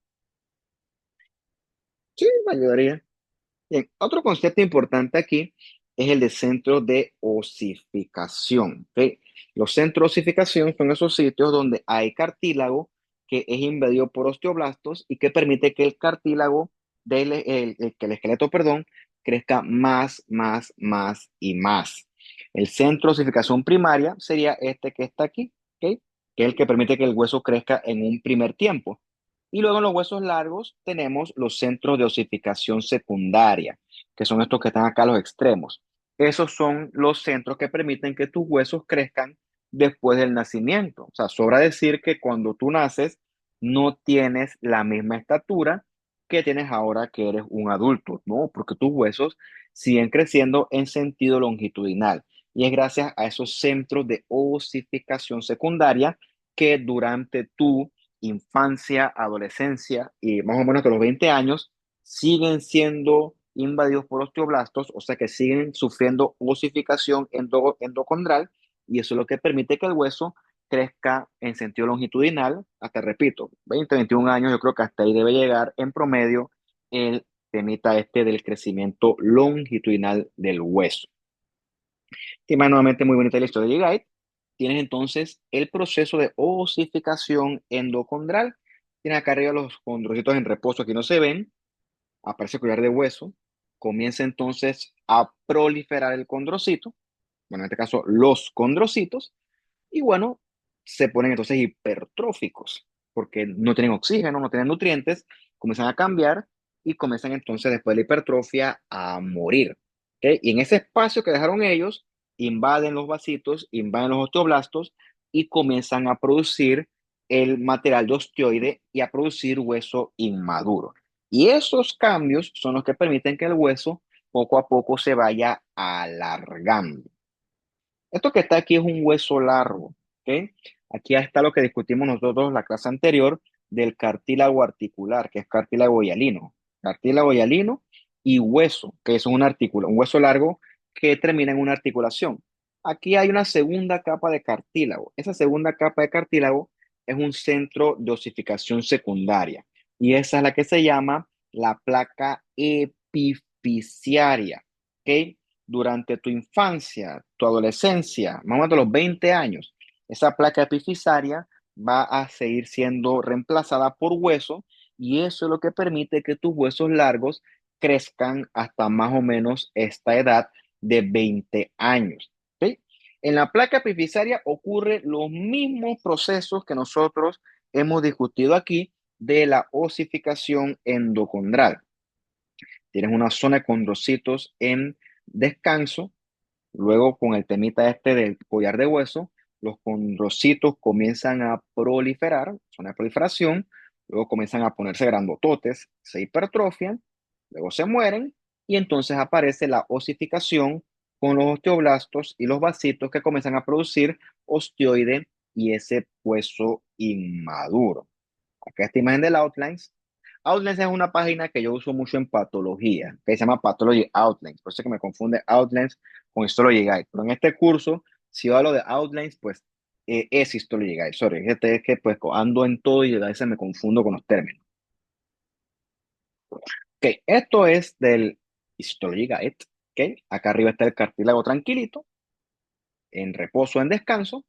Sí, me ayudaría. Bien, otro concepto importante aquí es el de centro de osificación. ¿Ok? Los centros de osificación son esos sitios donde hay cartílago que es invadido por osteoblastos y que permite que el cartílago que el esqueleto, perdón, crezca más y más. El centro de osificación primaria sería este que está aquí, ¿ok? Que es el que permite que el hueso crezca en un primer tiempo. Y luego en los huesos largos tenemos los centros de osificación secundaria, que son estos que están acá a los extremos. Esos son los centros que permiten que tus huesos crezcan después del nacimiento. O sea, sobra decir que cuando tú naces no tienes la misma estatura que tienes ahora que eres un adulto, ¿no? Porque tus huesos siguen creciendo en sentido longitudinal. Y es gracias a esos centros de osificación secundaria que durante tu infancia, adolescencia y más o menos que los 20 años siguen siendo invadidos por osteoblastos, o sea que siguen sufriendo osificación endocondral y eso es lo que permite que el hueso crezca en sentido longitudinal, hasta repito, 20, 21 años, yo creo que hasta ahí debe llegar en promedio el temita este del crecimiento longitudinal del hueso. Y más nuevamente muy bonita la historia de Guide. Tienes entonces el proceso de osificación endocondral. Tienes acá arriba los condrocitos en reposo, aquí no se ven, aparece el collar de hueso, comienza entonces a proliferar el condrocito, bueno, en este caso los condrocitos, y bueno, se ponen entonces hipertróficos, porque no tienen oxígeno, no tienen nutrientes, comienzan a cambiar y comienzan entonces después de la hipertrofia a morir. ¿Ok? Y en ese espacio que dejaron ellos, invaden los vasitos, invaden los osteoblastos y comienzan a producir el material de osteoide y a producir hueso inmaduro. Y esos cambios son los que permiten que el hueso poco a poco se vaya alargando. Esto que está aquí es un hueso largo, ¿ok? Aquí está lo que discutimos nosotros la clase anterior del cartílago articular, que es cartílago hialino. Cartílago hialino y hueso, que es un hueso largo que termina en una articulación. Aquí hay una segunda capa de cartílago. Esa segunda capa de cartílago es un centro de osificación secundaria y esa es la que se llama la placa epifisiaria, ¿ok? Durante tu infancia, tu adolescencia, más o menos a los 20 años, esa placa epifisaria va a seguir siendo reemplazada por hueso y eso es lo que permite que tus huesos largos crezcan hasta más o menos esta edad de 20 años. ¿Sí? En la placa epifisaria ocurren los mismos procesos que nosotros hemos discutido aquí de la osificación endocondral. Tienes una zona de condrocitos en descanso. Luego, con el temita este del collar de hueso, los condrocitos comienzan a proliferar, zona de proliferación, luego comienzan a ponerse grandototes, se hipertrofian, luego se mueren y entonces aparece la osificación con los osteoblastos y los vasitos que comienzan a producir osteoide y ese hueso inmaduro. Acá esta imagen del Outlines. Outlines es una página que yo uso mucho en patología, que se llama Pathology Outlines. Por eso es que me confunde Outlines con Histology Guide. Pero en este curso, si yo hablo de Outlines, pues es Histology Guide. Sorry, es que pues ando en todo y a veces me confundo con los términos. Ok, esto es del Histology Guide. Ok, acá arriba está el cartílago tranquilito, en reposo, en descanso.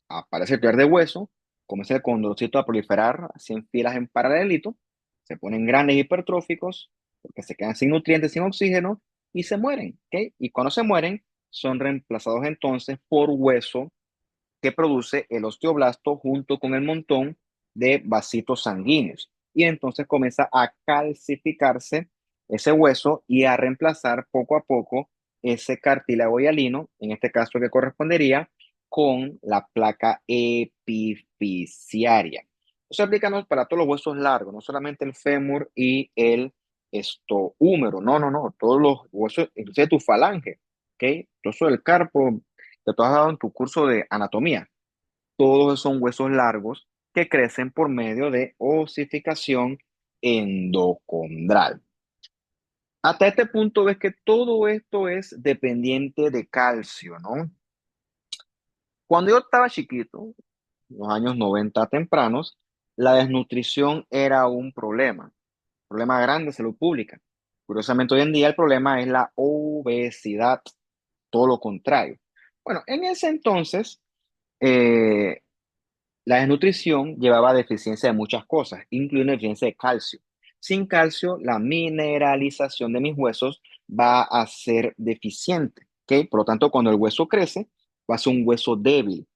Aparece el collar de hueso, comienza el condrocito a proliferar así en filas en paralelito, se ponen grandes hipertróficos porque se quedan sin nutrientes, sin oxígeno y se mueren, ¿ok? Y cuando se mueren, son reemplazados entonces por hueso que produce el osteoblasto junto con el montón de vasitos sanguíneos. Y entonces comienza a calcificarse ese hueso y a reemplazar poco a poco ese cartílago hialino, en este caso que correspondería con la placa epifisiaria. Eso aplica para todos los huesos largos, no solamente el fémur y el húmero, no, todos los huesos, inclusive tu falange, ¿ok? Todo eso del carpo que tú has dado en tu curso de anatomía. Todos son huesos largos que crecen por medio de osificación endocondral. Hasta este punto ves que todo esto es dependiente de calcio, ¿no? Cuando yo estaba chiquito, en los años 90 tempranos, la desnutrición era un problema grande de salud pública. Curiosamente, hoy en día el problema es la obesidad, todo lo contrario. Bueno, en ese entonces, eh, la desnutrición llevaba a deficiencia de muchas cosas, incluyendo deficiencia de calcio. Sin calcio, la mineralización de mis huesos va a ser deficiente, ¿ok? Por lo tanto, cuando el hueso crece, va a ser un hueso débil,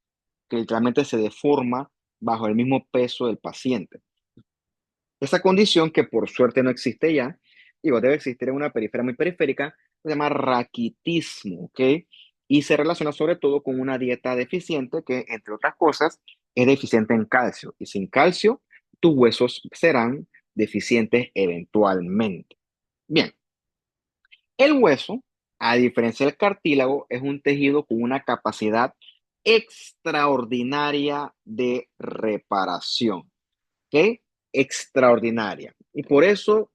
que literalmente se deforma bajo el mismo peso del paciente. Esa condición, que por suerte no existe ya, digo, debe existir en una periferia muy periférica, se llama raquitismo, ¿ok? Y se relaciona sobre todo con una dieta deficiente que, entre otras cosas, es deficiente en calcio. Y sin calcio, tus huesos serán deficientes eventualmente. Bien, el hueso, a diferencia del cartílago, es un tejido con una capacidad extraordinaria de reparación. ¿Ok? Extraordinaria. Y por eso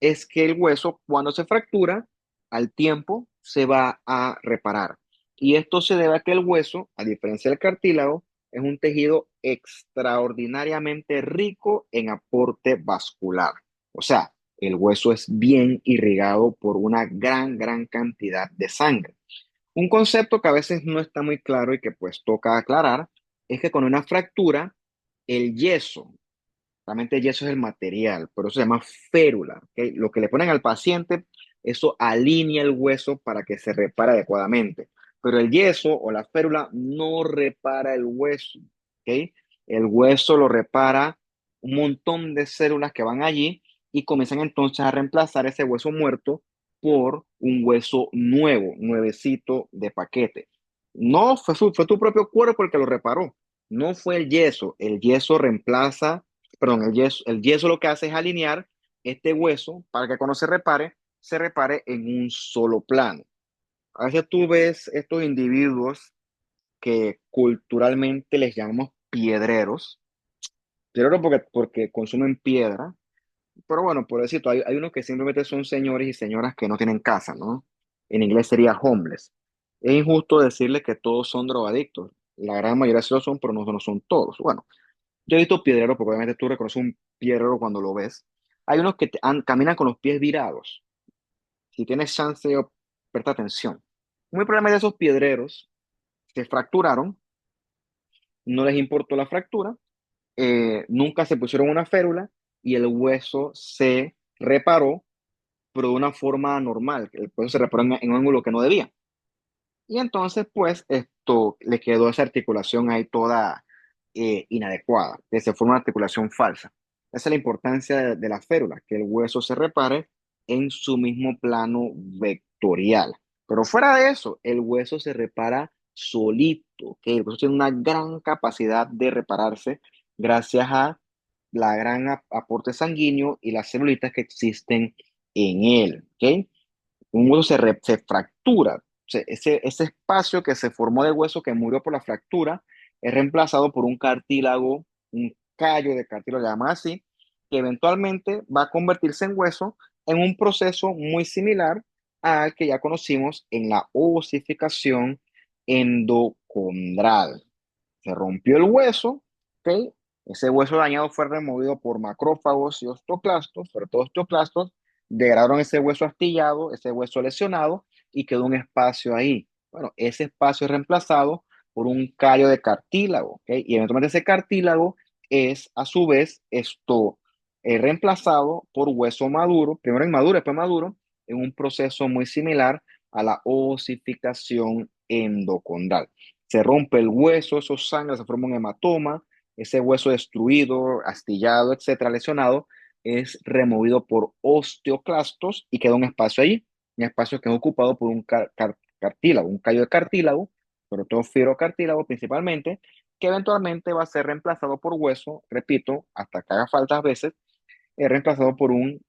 es que el hueso, cuando se fractura, al tiempo se va a reparar. Y esto se debe a que el hueso, a diferencia del cartílago, es un tejido extraordinariamente rico en aporte vascular. O sea, el hueso es bien irrigado por una gran cantidad de sangre. Un concepto que a veces no está muy claro y que pues toca aclarar es que con una fractura, el yeso, realmente el yeso es el material, pero eso se llama férula, ¿ok? Lo que le ponen al paciente, eso alinea el hueso para que se repare adecuadamente. Pero el yeso o la férula no repara el hueso, ¿ok? El hueso lo repara un montón de células que van allí y comienzan entonces a reemplazar ese hueso muerto por un hueso nuevo, nuevecito de paquete. No fue tu propio cuerpo el que lo reparó, no fue el yeso reemplaza, perdón, el yeso lo que hace es alinear este hueso para que cuando se repare en un solo plano. A veces tú ves estos individuos que culturalmente les llamamos piedreros, piedreros porque consumen piedra, pero bueno, por decirlo, hay unos que simplemente son señores y señoras que no tienen casa, ¿no? En inglés sería homeless. Es injusto decirles que todos son drogadictos. La gran mayoría sí lo son, pero no son todos. Bueno, yo he visto piedreros, porque obviamente tú reconoces un piedrero cuando lo ves. Hay unos que caminan con los pies virados. Si tienes chance, presta atención. Muy probablemente esos piedreros se fracturaron, no les importó la fractura, nunca se pusieron una férula y el hueso se reparó, pero de una forma normal. El hueso se reparó en un ángulo que no debía. Y entonces, pues, esto le quedó esa articulación ahí toda inadecuada, que se forma una articulación falsa. Esa es la importancia de la férula, que el hueso se repare en su mismo plano vectorial. Pero fuera de eso, el hueso se repara solito, que el hueso tiene una gran capacidad de repararse gracias a la gran aporte sanguíneo y las celulitas que existen en él, ¿ok? Un hueso se fractura. Ese espacio que se formó del hueso que murió por la fractura es reemplazado por un cartílago, un callo de cartílago, le llaman así, que eventualmente va a convertirse en hueso en un proceso muy similar al que ya conocimos en la osificación endocondral. Se rompió el hueso, ¿ok? Ese hueso dañado fue removido por macrófagos y osteoclastos, sobre todo osteoclastos, degradaron ese hueso astillado, ese hueso lesionado y quedó un espacio ahí. Bueno, ese espacio es reemplazado por un callo de cartílago, ¿ok? Y eventualmente ese cartílago es a su vez reemplazado por hueso maduro, primero inmaduro, después maduro, en un proceso muy similar a la osificación endocondral. Se rompe el hueso, eso sangra, se forma un hematoma, ese hueso destruido, astillado, etcétera, lesionado, es removido por osteoclastos y queda un espacio allí, un espacio que es ocupado por un cartílago, un callo de cartílago, sobre todo fibrocartílago principalmente, que eventualmente va a ser reemplazado por hueso, repito, hasta que haga falta a veces, es reemplazado por un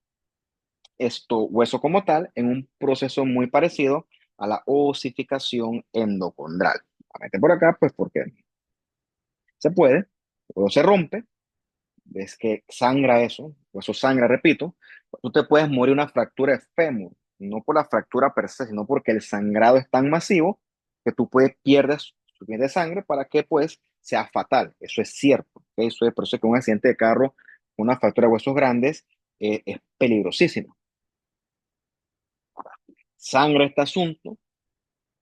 hueso como tal en un proceso muy parecido a la osificación endocondral. A meter por acá, pues porque se puede, o se rompe, ves que sangra eso, o eso sangra, repito, tú te puedes morir una fractura de fémur, no por la fractura per se, sino porque el sangrado es tan masivo que tú puedes pierdes suficiente sangre para que pues sea fatal. Eso es cierto, ¿ok? Eso es por eso que un accidente de carro, una fractura de huesos grandes, es peligrosísimo. Sangra este asunto,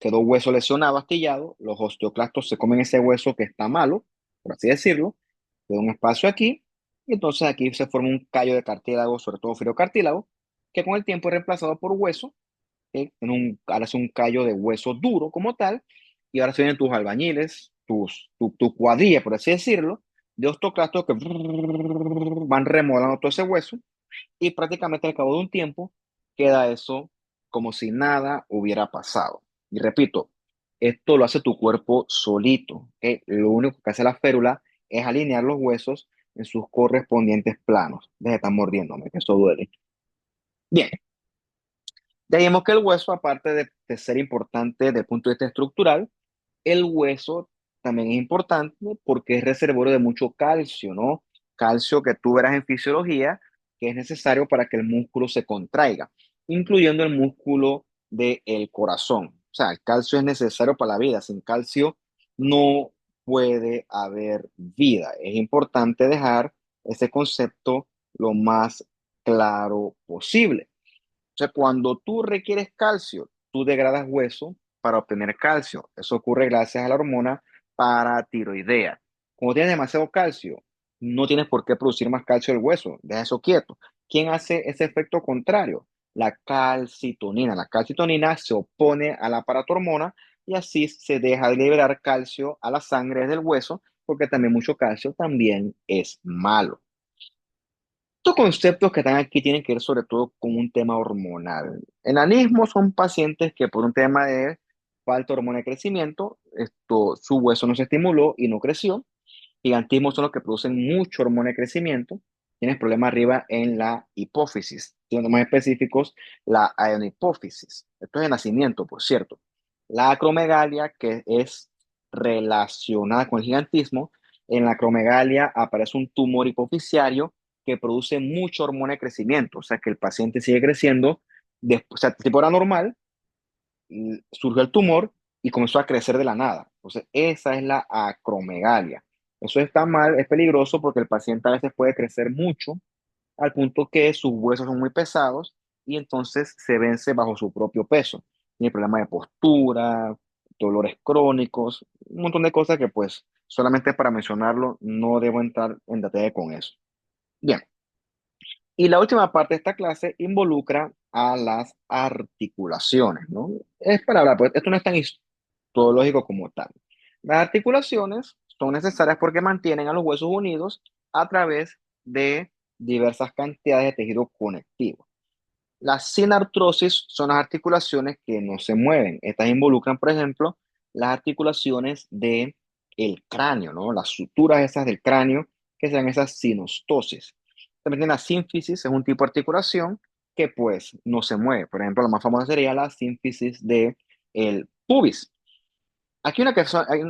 quedó hueso lesionado, astillado, los osteoclastos se comen ese hueso que está malo, por así decirlo, queda un espacio aquí, y entonces aquí se forma un callo de cartílago, sobre todo fibrocartílago, que con el tiempo es reemplazado por hueso, que ahora es un callo de hueso duro como tal, y ahora se vienen tus albañiles, tu cuadrilla, por así decirlo, de osteoclastos que van remodelando todo ese hueso, y prácticamente al cabo de un tiempo queda eso como si nada hubiera pasado. Y repito, esto lo hace tu cuerpo solito, ¿ok? Lo único que hace la férula es alinear los huesos en sus correspondientes planos. Deja de estar mordiéndome, que eso duele. Bien, dijimos que el hueso, aparte de ser importante desde el punto de vista estructural, el hueso también es importante porque es reservorio de mucho calcio, ¿no? Calcio que tú verás en fisiología, que es necesario para que el músculo se contraiga, incluyendo el músculo del corazón. O sea, el calcio es necesario para la vida. Sin calcio no puede haber vida. Es importante dejar ese concepto lo más claro posible. O sea, cuando tú requieres calcio, tú degradas hueso para obtener calcio. Eso ocurre gracias a la hormona paratiroidea. Como tienes demasiado calcio, no tienes por qué producir más calcio del hueso. Deja eso quieto. ¿Quién hace ese efecto contrario? La calcitonina. La calcitonina se opone a la paratormona y así se deja de liberar calcio a la sangre del hueso, porque también mucho calcio también es malo. Estos conceptos que están aquí tienen que ver sobre todo con un tema hormonal. Enanismo son pacientes que por un tema de falta de hormona de crecimiento, su hueso no se estimuló y no creció. Gigantismo son los que producen mucho hormona de crecimiento. Tienes problemas arriba en la hipófisis, siendo más específicos, la adenopófisis. Esto es de nacimiento, por cierto. La acromegalia, que es relacionada con el gigantismo, en la acromegalia aparece un tumor hipofisiario que produce mucha hormona de crecimiento, o sea que el paciente sigue creciendo, después, o sea, tipo era normal, surgió el tumor y comenzó a crecer de la nada. Entonces, esa es la acromegalia. Eso está mal, es peligroso porque el paciente a veces puede crecer mucho al punto que sus huesos son muy pesados y entonces se vence bajo su propio peso. Tiene problemas de postura, dolores crónicos, un montón de cosas que pues solamente para mencionarlo no debo entrar en detalle con eso. Bien, y la última parte de esta clase involucra a las articulaciones, ¿no? Es para hablar, pues esto no es tan histológico como tal. Las articulaciones son necesarias porque mantienen a los huesos unidos a través de diversas cantidades de tejido conectivo. Las sinartrosis son las articulaciones que no se mueven. Estas involucran, por ejemplo, las articulaciones del cráneo, ¿no? Las suturas esas del cráneo, que sean esas sinostosis. También tiene la sínfisis, es un tipo de articulación que pues no se mueve. Por ejemplo, la más famosa sería la sínfisis de el pubis. Aquí hay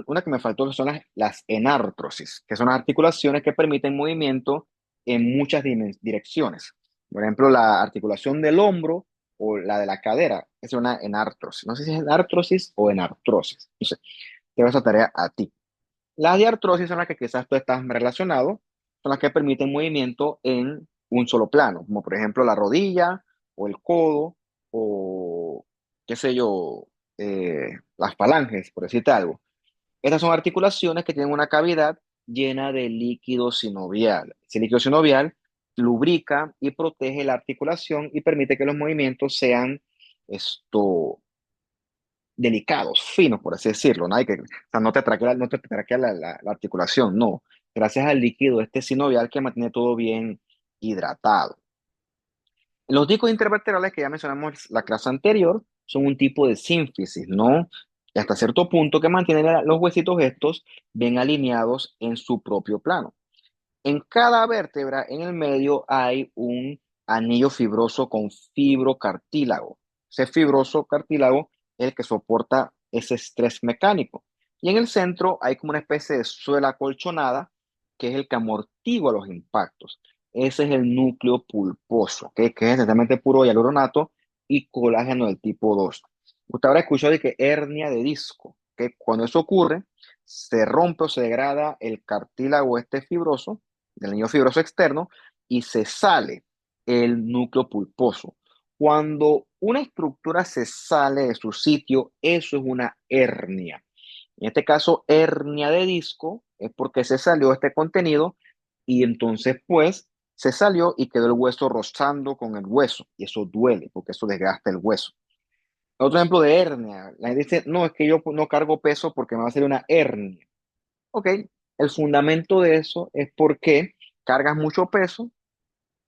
una que me faltó, que son las enartrosis, que son las articulaciones que permiten movimiento en muchas direcciones. Por ejemplo, la articulación del hombro o la de la cadera es una enartrosis. No sé si es enartrosis o enartrosis. No sé, te doy esa tarea a ti. Las diartrosis son las que quizás tú estás relacionado, son las que permiten movimiento en un solo plano, como por ejemplo la rodilla o el codo o qué sé yo, las falanges, por decirte algo. Estas son articulaciones que tienen una cavidad llena de líquido sinovial. Ese líquido sinovial lubrica y protege la articulación y permite que los movimientos sean esto, delicados, finos, por así decirlo. ¿No? O sea, no te traquea la articulación, no. Gracias al líquido este sinovial que mantiene todo bien hidratado. Los discos intervertebrales que ya mencionamos la clase anterior son un tipo de sínfisis, ¿no? Y hasta cierto punto que mantienen los huesitos estos bien alineados en su propio plano. En cada vértebra, en el medio, hay un anillo fibroso con fibrocartílago. Ese fibroso cartílago es el que soporta ese estrés mecánico. Y en el centro hay como una especie de suela acolchonada que es el que amortigua los impactos. Ese es el núcleo pulposo, ¿ok? Que es esencialmente puro hialuronato y colágeno del tipo 2. Usted habrá escuchado de que hernia de disco, que cuando eso ocurre, se rompe o se degrada el cartílago este fibroso del anillo fibroso externo y se sale el núcleo pulposo. Cuando una estructura se sale de su sitio, eso es una hernia. En este caso, hernia de disco es porque se salió este contenido y entonces pues se salió y quedó el hueso rozando con el hueso y eso duele porque eso desgasta el hueso. Otro ejemplo de hernia, la gente dice, no, es que yo no cargo peso porque me va a hacer una hernia. Ok, el fundamento de eso es porque cargas mucho peso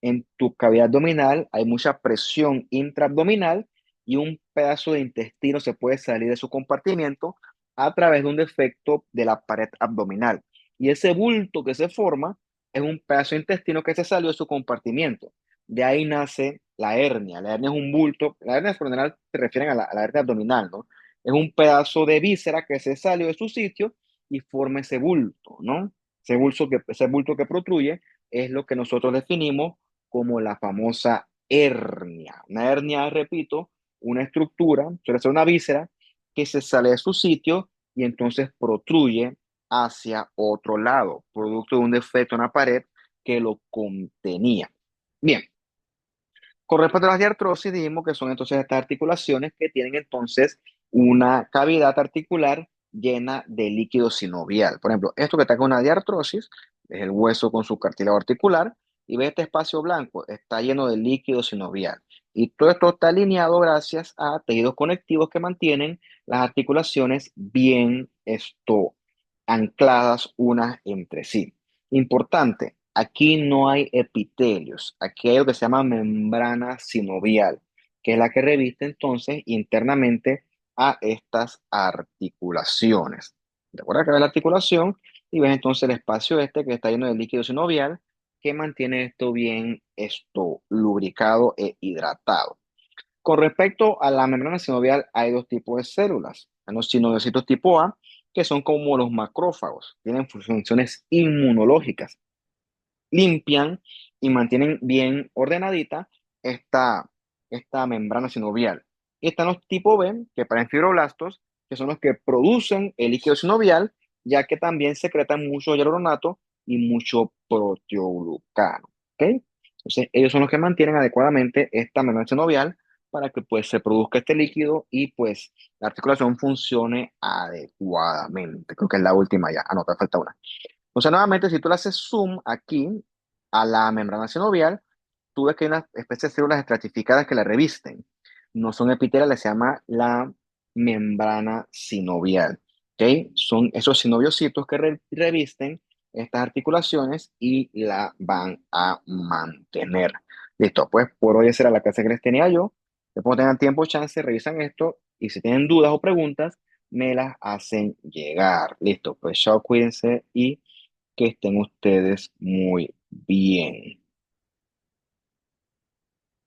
en tu cavidad abdominal, hay mucha presión intraabdominal y un pedazo de intestino se puede salir de su compartimiento a través de un defecto de la pared abdominal. Y ese bulto que se forma es un pedazo de intestino que se salió de su compartimiento. De ahí nace la hernia. La hernia es un bulto, la hernia por lo general se refieren a la hernia abdominal, ¿no? Es un pedazo de víscera que se salió de su sitio y forma ese bulto, ¿no? Ese bulto que protruye es lo que nosotros definimos como la famosa hernia. Una hernia, repito, una estructura, suele ser una víscera, que se sale de su sitio y entonces protruye hacia otro lado, producto de un defecto en la pared que lo contenía. Bien, con respecto a las diartrosis, dijimos que son entonces estas articulaciones que tienen entonces una cavidad articular llena de líquido sinovial. Por ejemplo, esto que está con una diartrosis es el hueso con su cartílago articular y ve este espacio blanco, está lleno de líquido sinovial. Y todo esto está alineado gracias a tejidos conectivos que mantienen las articulaciones bien ancladas unas entre sí. Importante, aquí no hay epitelios, aquí hay lo que se llama membrana sinovial, que es la que reviste entonces internamente a estas articulaciones. Recuerda que ves la articulación y ves entonces el espacio este que está lleno de líquido sinovial que mantiene esto bien lubricado e hidratado. Con respecto a la membrana sinovial, hay dos tipos de células. Hay los sinoviocitos tipo A, que son como los macrófagos, tienen funciones inmunológicas, limpian y mantienen bien ordenadita esta, esta membrana sinovial. Y están los tipo B, que parecen fibroblastos, que son los que producen el líquido sinovial, ya que también secretan mucho hialuronato y mucho proteoglucano. ¿Ok? Entonces, ellos son los que mantienen adecuadamente esta membrana sinovial para que pues se produzca este líquido y pues la articulación funcione adecuadamente. Creo que es la última ya. Ah, no, te falta una. O sea, nuevamente, si tú le haces zoom aquí a la membrana sinovial, tú ves que hay una especie de células estratificadas que la revisten. No son epiteliales, se llama la membrana sinovial. ¿Ok? Son esos sinoviocitos que revisten estas articulaciones y la van a mantener. Listo, pues por hoy esa era la clase que les tenía yo. Después tengan tiempo, chance, revisan esto y si tienen dudas o preguntas, me las hacen llegar. Listo, pues chao, cuídense y que estén ustedes muy bien.